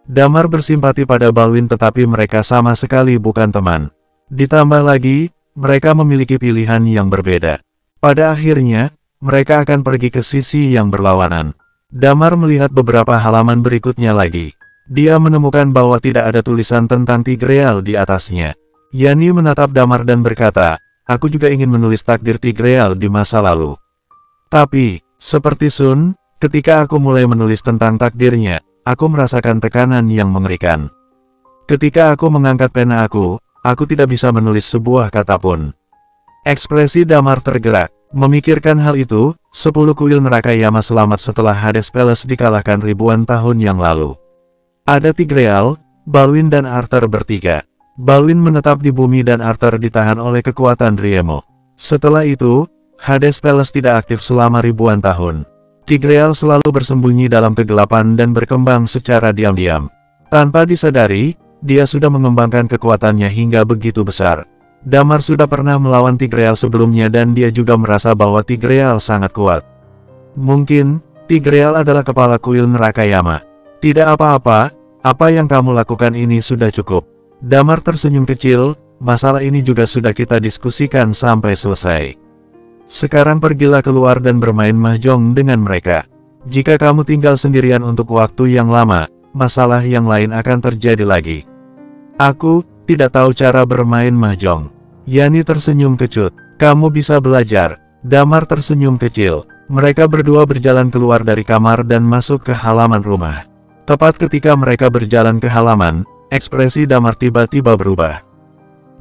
Damar bersimpati pada Balwin tetapi mereka sama sekali bukan teman. Ditambah lagi, mereka memiliki pilihan yang berbeda. Pada akhirnya, mereka akan pergi ke sisi yang berlawanan. Damar melihat beberapa halaman berikutnya lagi. Dia menemukan bahwa tidak ada tulisan tentang Tigreal di atasnya. Yani menatap Damar dan berkata, "Aku juga ingin menulis takdir Tigreal di masa lalu. Tapi, seperti Sun, ketika aku mulai menulis tentang takdirnya, aku merasakan tekanan yang mengerikan. Ketika aku mengangkat pena aku tidak bisa menulis sebuah kata pun." Ekspresi Damar tergerak. Memikirkan hal itu, 10 kuil neraka Yama selamat setelah Hades Palace dikalahkan ribuan tahun yang lalu. Ada Tigreal, Balwin dan Arthur bertiga. Balwin menetap di bumi dan Arthur ditahan oleh kekuatan Riemo. Setelah itu, Hades Palace tidak aktif selama ribuan tahun. Tigreal selalu bersembunyi dalam kegelapan dan berkembang secara diam-diam. Tanpa disadari, dia sudah mengembangkan kekuatannya hingga begitu besar. Damar sudah pernah melawan Tigreal sebelumnya dan dia juga merasa bahwa Tigreal sangat kuat. Mungkin, Tigreal adalah kepala kuil neraka Yama. Tidak apa-apa, apa yang kamu lakukan ini sudah cukup. Damar tersenyum kecil, masalah ini juga sudah kita diskusikan sampai selesai. Sekarang pergilah keluar dan bermain mahjong dengan mereka. Jika kamu tinggal sendirian untuk waktu yang lama, masalah yang lain akan terjadi lagi. Aku tidak tahu cara bermain mahjong. Yani tersenyum kecut. Kamu bisa belajar. Damar tersenyum kecil. Mereka berdua berjalan keluar dari kamar dan masuk ke halaman rumah. Tepat ketika mereka berjalan ke halaman, ekspresi Damar tiba-tiba berubah.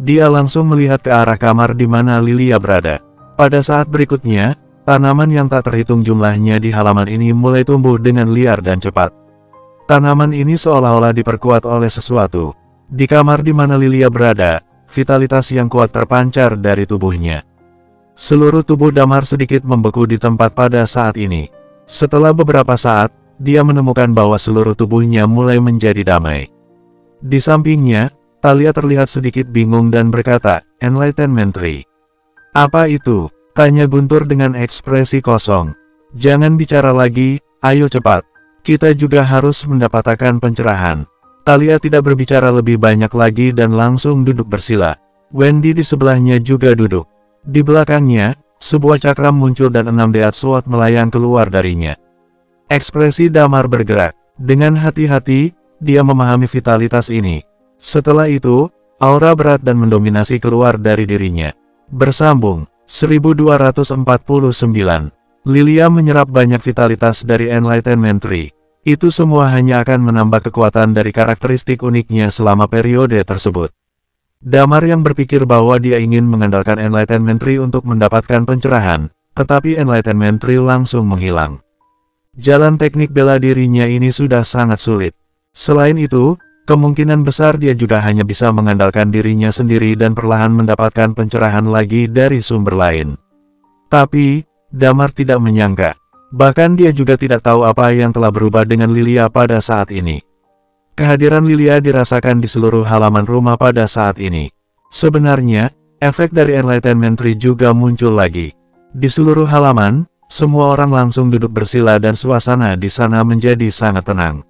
Dia langsung melihat ke arah kamar di mana Lilia berada. Pada saat berikutnya, tanaman yang tak terhitung jumlahnya di halaman ini mulai tumbuh dengan liar dan cepat. Tanaman ini seolah-olah diperkuat oleh sesuatu. Di kamar di mana Lilia berada, vitalitas yang kuat terpancar dari tubuhnya. Seluruh tubuh Damar sedikit membeku di tempat pada saat ini. Setelah beberapa saat, dia menemukan bahwa seluruh tubuhnya mulai menjadi damai. Di sampingnya, Talia terlihat sedikit bingung dan berkata, "Enlightenment Tree." "Apa itu?" tanya Guntur dengan ekspresi kosong. "Jangan bicara lagi, ayo cepat. Kita juga harus mendapatkan pencerahan." Talia tidak berbicara lebih banyak lagi dan langsung duduk bersila. Wendy di sebelahnya juga duduk. Di belakangnya, sebuah cakram muncul dan 6 Death Sword melayang keluar darinya. Ekspresi Damar bergerak. Dengan hati-hati, dia memahami vitalitas ini. Setelah itu, aura berat dan mendominasi keluar dari dirinya. Bersambung, 1249. Lilia menyerap banyak vitalitas dari Enlightenment Tree. Itu semua hanya akan menambah kekuatan dari karakteristik uniknya selama periode tersebut. Damar yang berpikir bahwa dia ingin mengandalkan Enlightenment Tree untuk mendapatkan pencerahan, tetapi Enlightenment Tree langsung menghilang. Jalan teknik bela dirinya ini sudah sangat sulit. Selain itu, kemungkinan besar dia juga hanya bisa mengandalkan dirinya sendiri dan perlahan mendapatkan pencerahan lagi dari sumber lain. Tapi, Damar tidak menyangka. Bahkan dia juga tidak tahu apa yang telah berubah dengan Lilia pada saat ini. Kehadiran Lilia dirasakan di seluruh halaman rumah pada saat ini. Sebenarnya, efek dari Enlightenment Tree juga muncul lagi. Di seluruh halaman, semua orang langsung duduk bersila dan suasana di sana menjadi sangat tenang.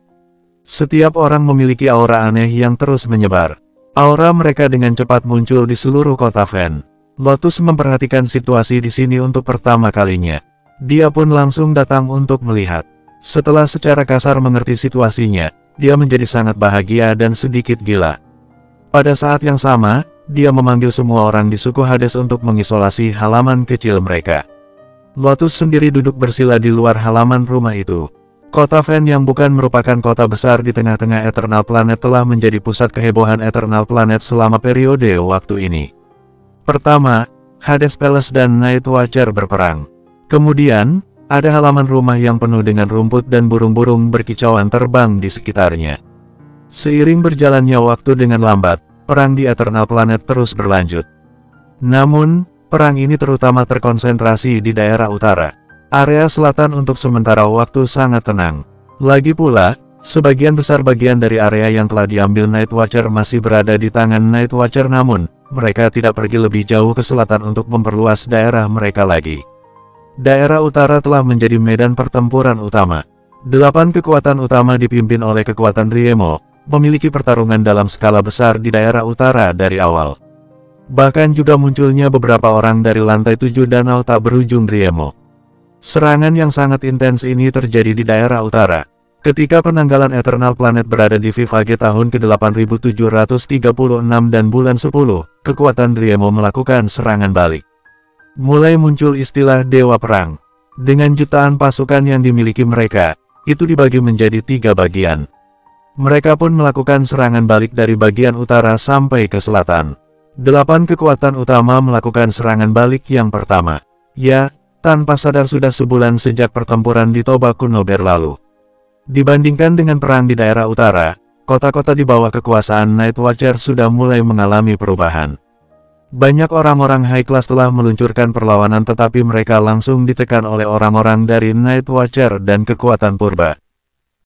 Setiap orang memiliki aura aneh yang terus menyebar. Aura mereka dengan cepat muncul di seluruh kota Fen. Lotus memperhatikan situasi di sini untuk pertama kalinya. Dia pun langsung datang untuk melihat. Setelah secara kasar mengerti situasinya, dia menjadi sangat bahagia dan sedikit gila. Pada saat yang sama, dia memanggil semua orang di suku Hades untuk mengisolasi halaman kecil mereka. Lotus sendiri duduk bersila di luar halaman rumah itu. Kota Fen yang bukan merupakan kota besar di tengah-tengah Eternal Planet telah menjadi pusat kehebohan Eternal Planet selama periode waktu ini. Pertama, Hades Palace dan Night Watcher berperang. Kemudian, ada halaman rumah yang penuh dengan rumput dan burung-burung berkicauan terbang di sekitarnya. Seiring berjalannya waktu dengan lambat, perang di Eternal Planet terus berlanjut. Namun, perang ini terutama terkonsentrasi di daerah utara. Area selatan untuk sementara waktu sangat tenang. Lagi pula, sebagian besar bagian dari area yang telah diambil Night Watcher masih berada di tangan Night Watcher, namun, mereka tidak pergi lebih jauh ke selatan untuk memperluas daerah mereka lagi. Daerah utara telah menjadi medan pertempuran utama. 8 kekuatan utama dipimpin oleh kekuatan Riemo, memiliki pertarungan dalam skala besar di daerah utara dari awal. Bahkan juga munculnya beberapa orang dari lantai 7 danau tak berujung Riemo. Serangan yang sangat intens ini terjadi di daerah utara. Ketika penanggalan Eternal Planet berada di Vivage tahun ke-8736 dan bulan 10, kekuatan Riemo melakukan serangan balik. Mulai muncul istilah Dewa Perang. Dengan jutaan pasukan yang dimiliki mereka, itu dibagi menjadi 3 bagian. Mereka pun melakukan serangan balik dari bagian utara sampai ke selatan. 8 kekuatan utama melakukan serangan balik yang pertama. Ya, tanpa sadar sudah sebulan sejak pertempuran di Toba kuno berlalu. Dibandingkan dengan perang di daerah utara, kota-kota di bawah kekuasaan Night Watcher sudah mulai mengalami perubahan. Banyak orang-orang high class telah meluncurkan perlawanan, tetapi mereka langsung ditekan oleh orang-orang dari Night Watcher dan kekuatan purba.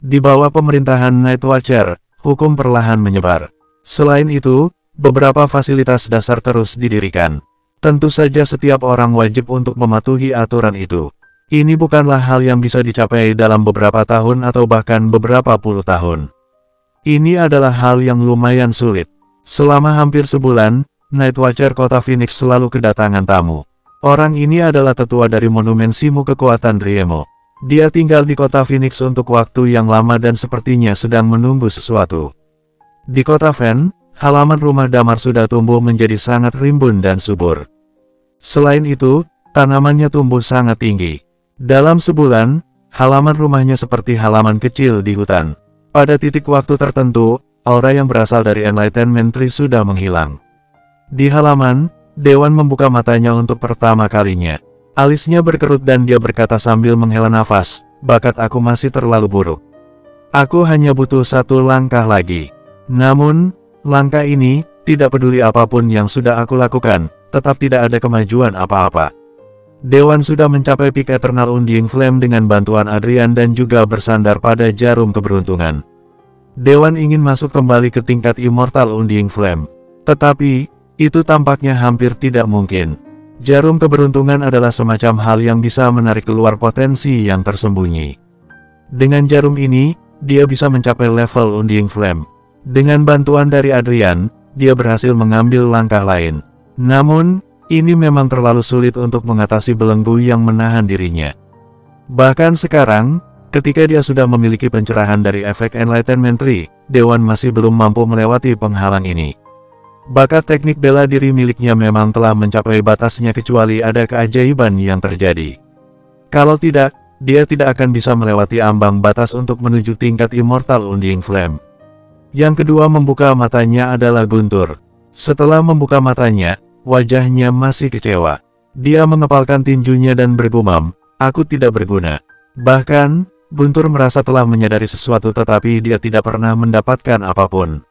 Di bawah pemerintahan Night Watcher, hukum perlahan menyebar. Selain itu, beberapa fasilitas dasar terus didirikan. Tentu saja setiap orang wajib untuk mematuhi aturan itu. Ini bukanlah hal yang bisa dicapai dalam beberapa tahun atau bahkan beberapa puluh tahun. Ini adalah hal yang lumayan sulit. Selama hampir sebulan, Night Watcher Kota Phoenix selalu kedatangan tamu. Orang ini adalah tetua dari Monumen Simu Kekuatan Riemo. Dia tinggal di Kota Phoenix untuk waktu yang lama dan sepertinya sedang menunggu sesuatu. Di Kota Fen, halaman rumah damar sudah tumbuh menjadi sangat rimbun dan subur. Selain itu, tanamannya tumbuh sangat tinggi. Dalam sebulan, halaman rumahnya seperti halaman kecil di hutan. Pada titik waktu tertentu, aura yang berasal dari Enlightenment Tree sudah menghilang. Di halaman, Dewan membuka matanya untuk pertama kalinya. Alisnya berkerut dan dia berkata sambil menghela nafas, "Bakat aku masih terlalu buruk. Aku hanya butuh 1 langkah lagi." Namun, langkah ini, tidak peduli apapun yang sudah aku lakukan, tetap tidak ada kemajuan apa-apa. Dewan sudah mencapai peak Eternal Undying Flame dengan bantuan Adrian dan juga bersandar pada jarum keberuntungan. Dewan ingin masuk kembali ke tingkat Immortal Undying Flame. Tetapi, itu tampaknya hampir tidak mungkin. Jarum keberuntungan adalah semacam hal yang bisa menarik keluar potensi yang tersembunyi. Dengan jarum ini, dia bisa mencapai level Undying Flame. Dengan bantuan dari Adrian, dia berhasil mengambil langkah lain. Namun, ini memang terlalu sulit untuk mengatasi belenggu yang menahan dirinya. Bahkan sekarang, ketika dia sudah memiliki pencerahan dari efek Enlightenment Tree, Dewan masih belum mampu melewati penghalang ini. Bakat teknik bela diri miliknya memang telah mencapai batasnya kecuali ada keajaiban yang terjadi. Kalau tidak, dia tidak akan bisa melewati ambang batas untuk menuju tingkat Immortal Undying Flame. Yang kedua membuka matanya adalah Guntur. Setelah membuka matanya, wajahnya masih kecewa. Dia mengepalkan tinjunya dan bergumam, "Aku tidak berguna." Bahkan, Guntur merasa telah menyadari sesuatu tetapi dia tidak pernah mendapatkan apapun.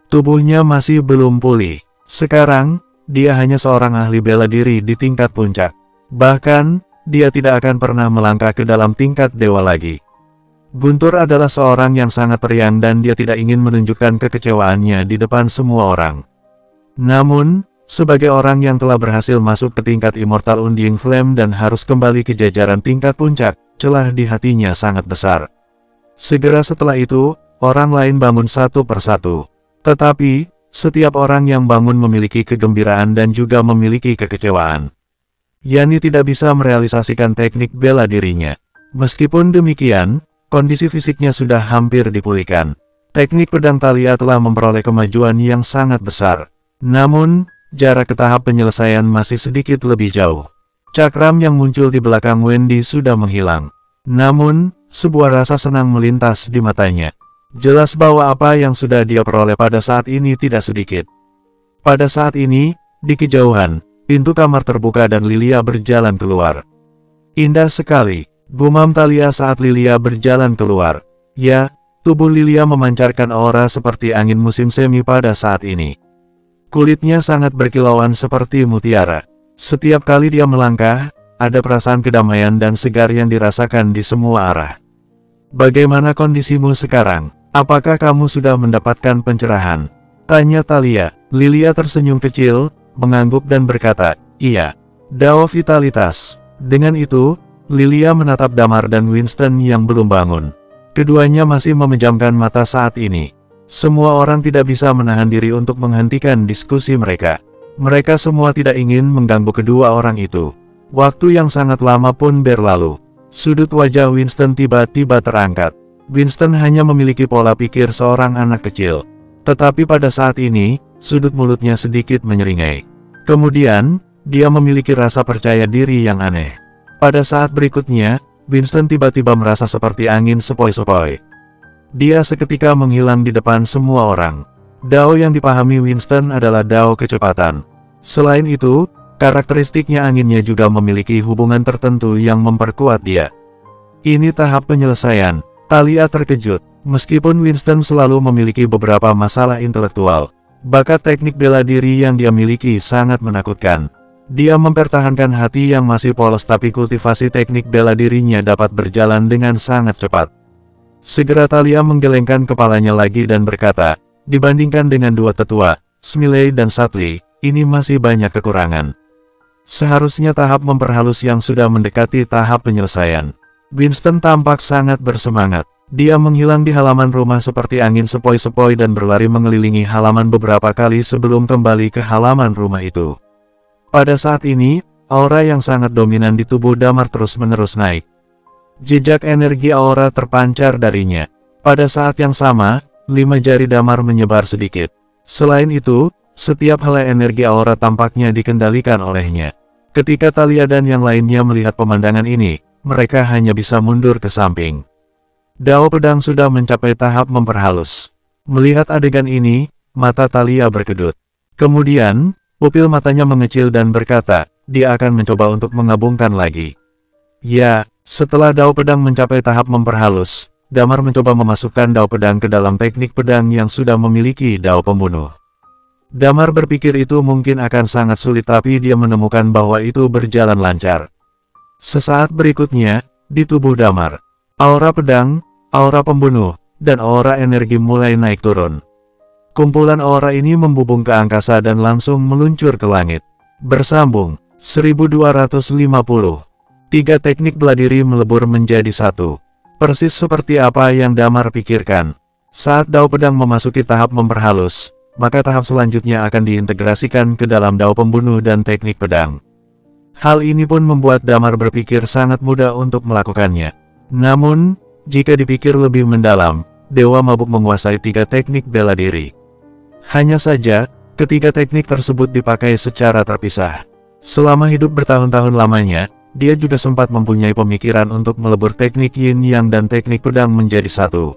Tubuhnya masih belum pulih. Sekarang, dia hanya seorang ahli bela diri di tingkat puncak. Bahkan, dia tidak akan pernah melangkah ke dalam tingkat dewa lagi. Guntur adalah seorang yang sangat periang dan dia tidak ingin menunjukkan kekecewaannya di depan semua orang. Namun, sebagai orang yang telah berhasil masuk ke tingkat Immortal Undying Flame dan harus kembali ke jajaran tingkat puncak, celah di hatinya sangat besar. Segera setelah itu, orang lain bangun satu persatu. Tetapi, setiap orang yang bangun memiliki kegembiraan dan juga memiliki kekecewaan. Yani tidak bisa merealisasikan teknik bela dirinya. Meskipun demikian, kondisi fisiknya sudah hampir dipulihkan. Teknik pedang Thalia telah memperoleh kemajuan yang sangat besar. Namun, jarak ke tahap penyelesaian masih sedikit lebih jauh. Cakram yang muncul di belakang Wendy sudah menghilang. Namun, sebuah rasa senang melintas di matanya. Jelas bahwa apa yang sudah dia peroleh pada saat ini tidak sedikit. Pada saat ini, di kejauhan, pintu kamar terbuka dan Lilia berjalan keluar. Indah sekali, gumam Thalia saat Lilia berjalan keluar. Ya, tubuh Lilia memancarkan aura seperti angin musim semi pada saat ini. Kulitnya sangat berkilauan seperti mutiara. Setiap kali dia melangkah, ada perasaan kedamaian dan segar yang dirasakan di semua arah. Bagaimana kondisimu sekarang? Apakah kamu sudah mendapatkan pencerahan? Tanya Thalia. Lilia tersenyum kecil, mengangguk dan berkata, iya. Dao vitalitas. Dengan itu, Lilia menatap Damar dan Winston yang belum bangun. Keduanya masih memejamkan mata saat ini. Semua orang tidak bisa menahan diri untuk menghentikan diskusi mereka. Mereka semua tidak ingin mengganggu kedua orang itu. Waktu yang sangat lama pun berlalu. Sudut wajah Winston tiba-tiba terangkat. Winston hanya memiliki pola pikir seorang anak kecil. Tetapi pada saat ini, sudut mulutnya sedikit menyeringai. Kemudian, dia memiliki rasa percaya diri yang aneh. Pada saat berikutnya, Winston tiba-tiba merasa seperti angin sepoi-sepoi. Dia seketika menghilang di depan semua orang. Dao yang dipahami Winston adalah Dao kecepatan. Selain itu, karakteristiknya anginnya juga memiliki hubungan tertentu yang memperkuat dia. Ini tahap penyelesaian. Thalia terkejut. Meskipun Winston selalu memiliki beberapa masalah intelektual, bakat teknik bela diri yang dia miliki sangat menakutkan. Dia mempertahankan hati yang masih polos tapi kultivasi teknik bela dirinya dapat berjalan dengan sangat cepat. Segera Thalia menggelengkan kepalanya lagi dan berkata, dibandingkan dengan dua tetua, Smiley dan Satli, ini masih banyak kekurangan. Seharusnya tahap memperhalus yang sudah mendekati tahap penyelesaian. Winston tampak sangat bersemangat. Dia menghilang di halaman rumah seperti angin sepoi-sepoi dan berlari mengelilingi halaman beberapa kali sebelum kembali ke halaman rumah itu. Pada saat ini, aura yang sangat dominan di tubuh Damar terus-menerus naik. Jejak energi aura terpancar darinya. Pada saat yang sama, 5 jari Damar menyebar sedikit. Selain itu, setiap helai energi aura tampaknya dikendalikan olehnya. Ketika Thalia dan yang lainnya melihat pemandangan ini, mereka hanya bisa mundur ke samping. Dao pedang sudah mencapai tahap memperhalus. Melihat adegan ini, mata Thalia berkedut. Kemudian, pupil matanya mengecil dan berkata, dia akan mencoba untuk menggabungkan lagi. Ya, setelah Dao pedang mencapai tahap memperhalus, Damar mencoba memasukkan Dao pedang ke dalam teknik pedang yang sudah memiliki Dao pembunuh. Damar berpikir itu mungkin akan sangat sulit tapi dia menemukan bahwa itu berjalan lancar. Sesaat berikutnya, di tubuh Damar, aura pedang, aura pembunuh, dan aura energi mulai naik turun. Kumpulan aura ini membubung ke angkasa dan langsung meluncur ke langit. Bersambung, 1250. 3 teknik bela diri melebur menjadi satu. Persis seperti apa yang Damar pikirkan. Saat Dao pedang memasuki tahap memperhalus, maka tahap selanjutnya akan diintegrasikan ke dalam Dao pembunuh dan teknik pedang. Hal ini pun membuat Damar berpikir sangat mudah untuk melakukannya. Namun, jika dipikir lebih mendalam, Dewa Mabuk menguasai 3 teknik bela diri. Hanya saja, ketiga teknik tersebut dipakai secara terpisah. Selama hidup bertahun-tahun lamanya, dia juga sempat mempunyai pemikiran untuk melebur teknik yin yang dan teknik pedang menjadi satu.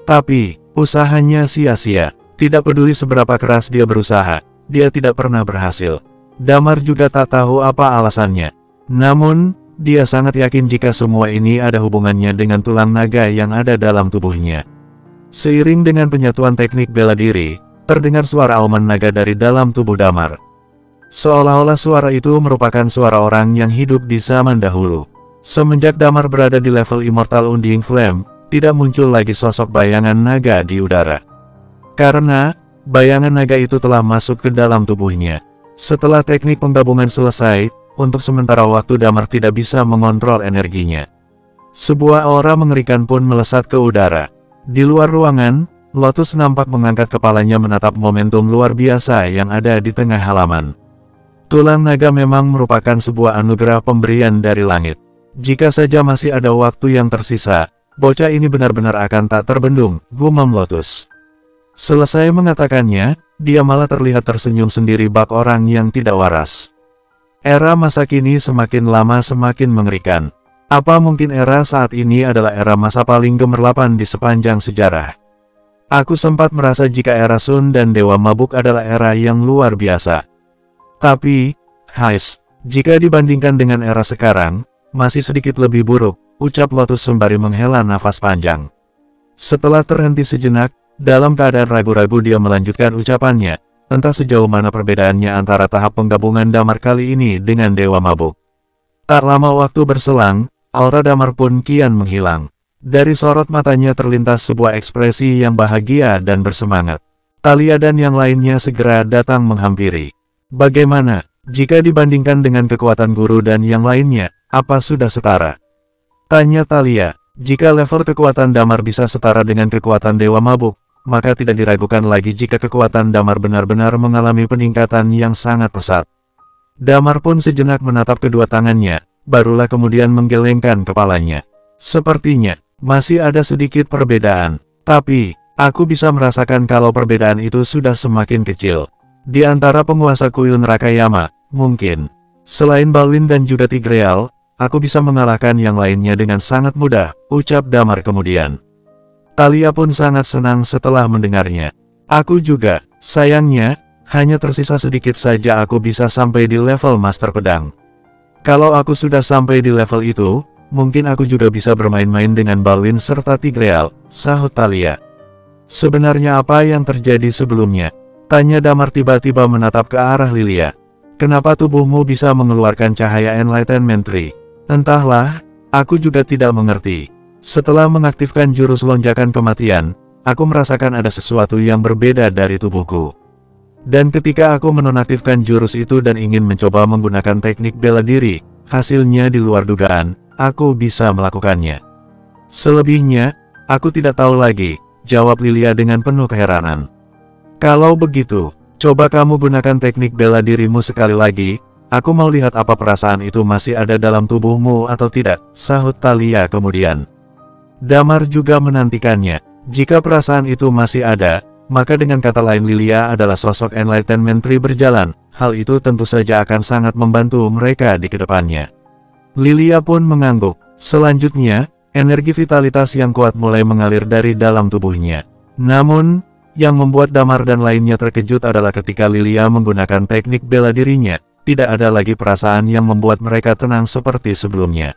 Tapi, usahanya sia-sia. Tidak peduli seberapa keras dia berusaha, dia tidak pernah berhasil. Damar juga tak tahu apa alasannya. Namun, dia sangat yakin jika semua ini ada hubungannya dengan tulang naga yang ada dalam tubuhnya. Seiring dengan penyatuan teknik bela diri, terdengar suara auman naga dari dalam tubuh Damar. Seolah-olah suara itu merupakan suara orang yang hidup di zaman dahulu. Semenjak Damar berada di level Immortal Undying Flame, tidak muncul lagi sosok bayangan naga di udara. Karena, bayangan naga itu telah masuk ke dalam tubuhnya. Setelah teknik penggabungan selesai, untuk sementara waktu Damar tidak bisa mengontrol energinya. Sebuah aura mengerikan pun melesat ke udara. Di luar ruangan, Lotus nampak mengangkat kepalanya menatap momentum luar biasa yang ada di tengah halaman. Tulang naga memang merupakan sebuah anugerah pemberian dari langit. Jika saja masih ada waktu yang tersisa, bocah ini benar-benar akan tak terbendung, gumam Lotus. Selesai mengatakannya, dia malah terlihat tersenyum sendiri bak orang yang tidak waras. Era masa kini semakin lama semakin mengerikan. Apa mungkin era saat ini adalah era masa paling gemerlapan di sepanjang sejarah? Aku sempat merasa jika era Sun dan Dewa Mabuk adalah era yang luar biasa. Tapi, jika dibandingkan dengan era sekarang, masih sedikit lebih buruk, ucap Lotus sembari menghela nafas panjang. Setelah terhenti sejenak, dalam keadaan ragu-ragu dia melanjutkan ucapannya. Entah sejauh mana perbedaannya antara tahap penggabungan Damar kali ini dengan Dewa Mabuk. Tak lama waktu berselang, aura Damar pun kian menghilang. Dari sorot matanya terlintas sebuah ekspresi yang bahagia dan bersemangat. Thalia dan yang lainnya segera datang menghampiri. Bagaimana, jika dibandingkan dengan kekuatan guru dan yang lainnya, apa sudah setara? Tanya Thalia. Jika level kekuatan Damar bisa setara dengan kekuatan Dewa Mabuk, maka tidak diragukan lagi jika kekuatan Damar benar-benar mengalami peningkatan yang sangat pesat. Damar pun sejenak menatap kedua tangannya, barulah kemudian menggelengkan kepalanya. Sepertinya, masih ada sedikit perbedaan, tapi, aku bisa merasakan kalau perbedaan itu sudah semakin kecil. Di antara penguasa kuil neraka Yama, mungkin, selain Balwin dan juga Tigreal, aku bisa mengalahkan yang lainnya dengan sangat mudah, ucap Damar kemudian. Thalia pun sangat senang setelah mendengarnya. Aku juga, sayangnya, hanya tersisa sedikit saja aku bisa sampai di level Master Pedang. Kalau aku sudah sampai di level itu, mungkin aku juga bisa bermain-main dengan Balwin serta Tigreal, sahut Thalia. Sebenarnya apa yang terjadi sebelumnya? Tanya Damar tiba-tiba menatap ke arah Lilia. Kenapa tubuhmu bisa mengeluarkan cahaya Enlightenment Tree? Entahlah, aku juga tidak mengerti. Setelah mengaktifkan jurus lonjakan kematian, aku merasakan ada sesuatu yang berbeda dari tubuhku. Dan ketika aku menonaktifkan jurus itu dan ingin mencoba menggunakan teknik bela diri, hasilnya di luar dugaan, aku bisa melakukannya. Selebihnya, aku tidak tahu lagi, jawab Lilia dengan penuh keheranan. Kalau begitu, coba kamu gunakan teknik bela dirimu sekali lagi, aku mau lihat apa perasaan itu masih ada dalam tubuhmu atau tidak, sahut Thalia kemudian. Damar juga menantikannya. Jika perasaan itu masih ada, maka dengan kata lain Lilia adalah sosok Enlightenment Tree berjalan, hal itu tentu saja akan sangat membantu mereka di kedepannya. Lilia pun mengangguk. Selanjutnya, energi vitalitas yang kuat mulai mengalir dari dalam tubuhnya. Namun, yang membuat Damar dan lainnya terkejut adalah ketika Lilia menggunakan teknik bela dirinya, tidak ada lagi perasaan yang membuat mereka tenang seperti sebelumnya.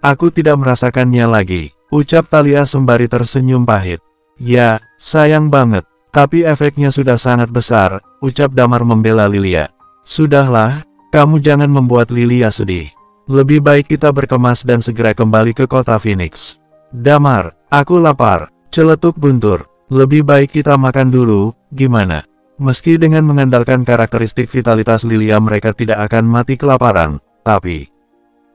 Aku tidak merasakannya lagi, ucap Thalia sembari tersenyum pahit. Ya, sayang banget, tapi efeknya sudah sangat besar, ucap Damar membela Lilia. Sudahlah, kamu jangan membuat Lilia sedih. Lebih baik kita berkemas dan segera kembali ke kota Phoenix. Damar, aku lapar, celetuk Guntur. Lebih baik kita makan dulu, gimana? Meski dengan mengandalkan karakteristik vitalitas Lilia mereka tidak akan mati kelaparan, tapi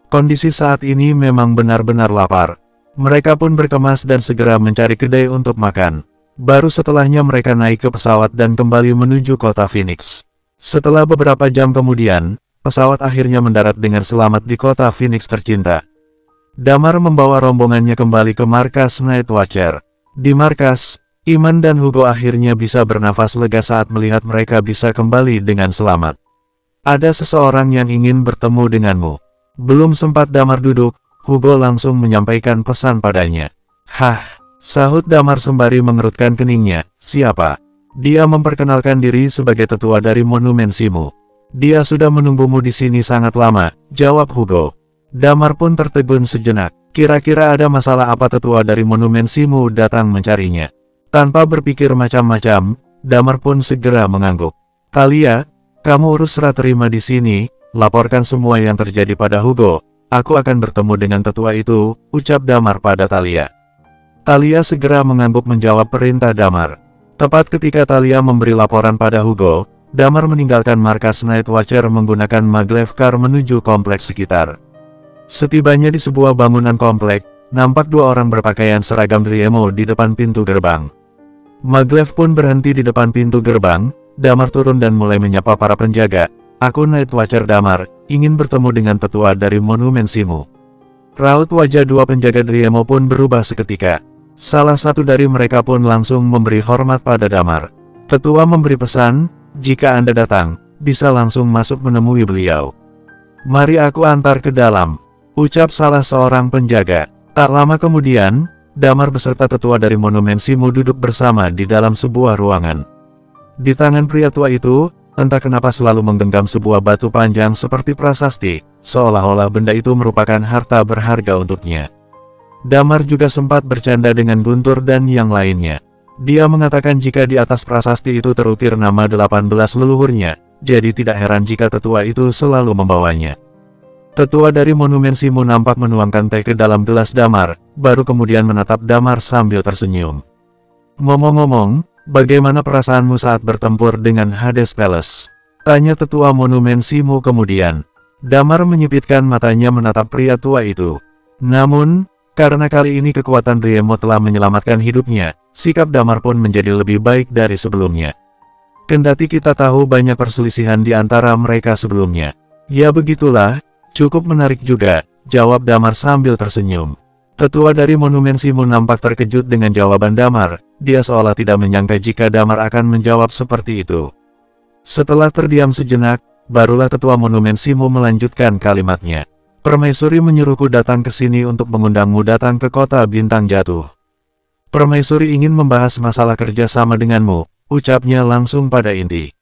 kondisi saat ini memang benar-benar lapar. Mereka pun berkemas dan segera mencari kedai untuk makan. Baru setelahnya mereka naik ke pesawat dan kembali menuju kota Phoenix. Setelah beberapa jam kemudian, pesawat akhirnya mendarat dengan selamat di kota Phoenix tercinta. Damar membawa rombongannya kembali ke markas Night Watcher. Di markas, Iman dan Hugo akhirnya bisa bernafas lega saat melihat mereka bisa kembali dengan selamat. Ada seseorang yang ingin bertemu denganmu. Belum sempat Damar duduk, Hugo langsung menyampaikan pesan padanya. Hah, sahut Damar sembari mengerutkan keningnya. Siapa? Dia memperkenalkan diri sebagai tetua dari Monumen Shimu. Dia sudah menunggumu di sini sangat lama, jawab Hugo. Damar pun tertegun sejenak. Kira-kira ada masalah apa tetua dari Monumen Shimu datang mencarinya? Tanpa berpikir macam-macam, Damar pun segera mengangguk. Thalia, kamu urus serah terima di sini, laporkan semua yang terjadi pada Hugo. Aku akan bertemu dengan tetua itu, ucap Damar pada Thalia. Thalia segera mengangguk menjawab perintah Damar. Tepat ketika Thalia memberi laporan pada Hugo, Damar meninggalkan markas Night Watcher menggunakan maglev car menuju kompleks sekitar. Setibanya di sebuah bangunan komplek, nampak dua orang berpakaian seragam Driemo di depan pintu gerbang. Maglev pun berhenti di depan pintu gerbang. Damar turun dan mulai menyapa para penjaga. Aku Night Watcher Damar, ingin bertemu dengan tetua dari Monumen Shimu. Raut wajah dua penjaga Driemo pun berubah seketika. Salah satu dari mereka pun langsung memberi hormat pada Damar. Tetua memberi pesan, jika Anda datang, bisa langsung masuk menemui beliau. Mari aku antar ke dalam, ucap salah seorang penjaga. Tak lama kemudian, Damar beserta tetua dari Monumen Simu duduk bersama di dalam sebuah ruangan. Di tangan pria tua itu, entah kenapa selalu menggenggam sebuah batu panjang seperti prasasti, seolah-olah benda itu merupakan harta berharga untuknya. Damar juga sempat bercanda dengan Guntur dan yang lainnya. Dia mengatakan jika di atas prasasti itu terukir nama 18 leluhurnya, jadi tidak heran jika tetua itu selalu membawanya. Tetua dari Monumen Simu nampak menuangkan teh ke dalam gelas Damar, baru kemudian menatap Damar sambil tersenyum. Ngomong-ngomong, bagaimana perasaanmu saat bertempur dengan Hades Palace? Tanya tetua Monumen Simu kemudian. Damar menyipitkan matanya menatap pria tua itu. Namun, karena kali ini kekuatan Riemo telah menyelamatkan hidupnya, sikap Damar pun menjadi lebih baik dari sebelumnya. Kendati kita tahu banyak perselisihan di antara mereka sebelumnya. Ya begitulah, cukup menarik juga, jawab Damar sambil tersenyum. Tetua dari Monumen Simu nampak terkejut dengan jawaban Damar, dia seolah tidak menyangka jika Damar akan menjawab seperti itu. Setelah terdiam sejenak, barulah tetua Monumen Simu melanjutkan kalimatnya. Permaisuri menyuruhku datang ke sini untuk mengundangmu datang ke kota Bintang Jatuh. Permaisuri ingin membahas masalah kerjasama denganmu, ucapnya langsung pada inti.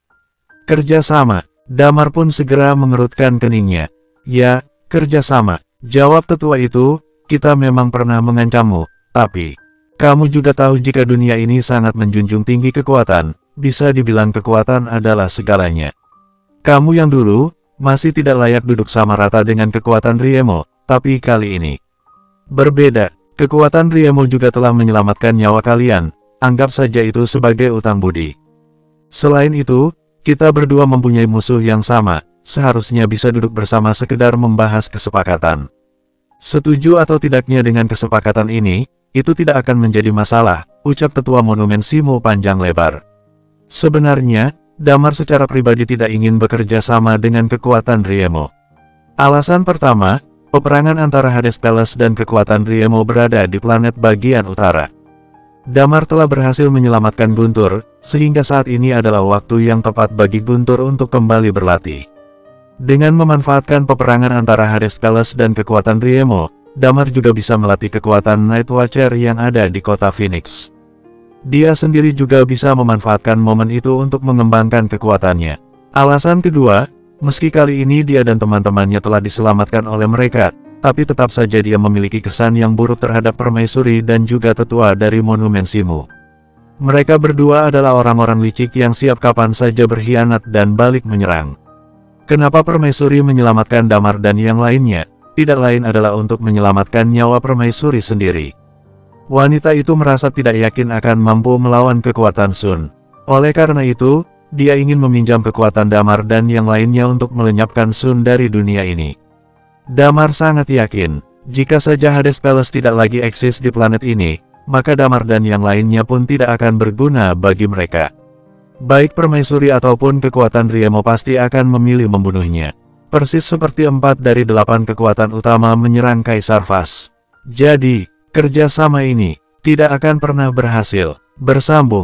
Kerjasama, Damar pun segera mengerutkan keningnya. Ya, kerjasama, jawab tetua itu, kita memang pernah mengancammu, tapi kamu juga tahu jika dunia ini sangat menjunjung tinggi kekuatan, bisa dibilang kekuatan adalah segalanya. Kamu yang dulu, masih tidak layak duduk sama rata dengan kekuatan Riemo, tapi kali ini berbeda, kekuatan Riemo juga telah menyelamatkan nyawa kalian, anggap saja itu sebagai utang budi. Selain itu, kita berdua mempunyai musuh yang sama, seharusnya bisa duduk bersama sekedar membahas kesepakatan. Setuju atau tidaknya dengan kesepakatan ini, itu tidak akan menjadi masalah, ucap tetua Monumen Simu panjang lebar. Sebenarnya, Damar secara pribadi tidak ingin bekerja sama dengan kekuatan Riemo. Alasan pertama, peperangan antara Hades Palace dan kekuatan Riemo berada di planet bagian utara. Damar telah berhasil menyelamatkan Guntur, sehingga saat ini adalah waktu yang tepat bagi Guntur untuk kembali berlatih. Dengan memanfaatkan peperangan antara Hades Palace dan kekuatan Riemo, Damar juga bisa melatih kekuatan Night Watcher yang ada di kota Phoenix. Dia sendiri juga bisa memanfaatkan momen itu untuk mengembangkan kekuatannya. Alasan kedua, meski kali ini dia dan teman-temannya telah diselamatkan oleh mereka, tapi tetap saja dia memiliki kesan yang buruk terhadap permaisuri dan juga tetua dari Monumen Simu. Mereka berdua adalah orang-orang licik yang siap kapan saja berkhianat dan balik menyerang. Kenapa permaisuri menyelamatkan Damar dan yang lainnya? Tidak lain adalah untuk menyelamatkan nyawa permaisuri sendiri. Wanita itu merasa tidak yakin akan mampu melawan kekuatan Sun. Oleh karena itu, dia ingin meminjam kekuatan Damar dan yang lainnya untuk melenyapkan Sun dari dunia ini. Damar sangat yakin, jika saja Hades Palace tidak lagi eksis di planet ini, maka Damar dan yang lainnya pun tidak akan berguna bagi mereka. Baik permaisuri ataupun kekuatan Riemo pasti akan memilih membunuhnya. Persis seperti 4 dari 8 kekuatan utama menyerang Kaisar Vas. Jadi, kerjasama ini tidak akan pernah berhasil. Bersambung.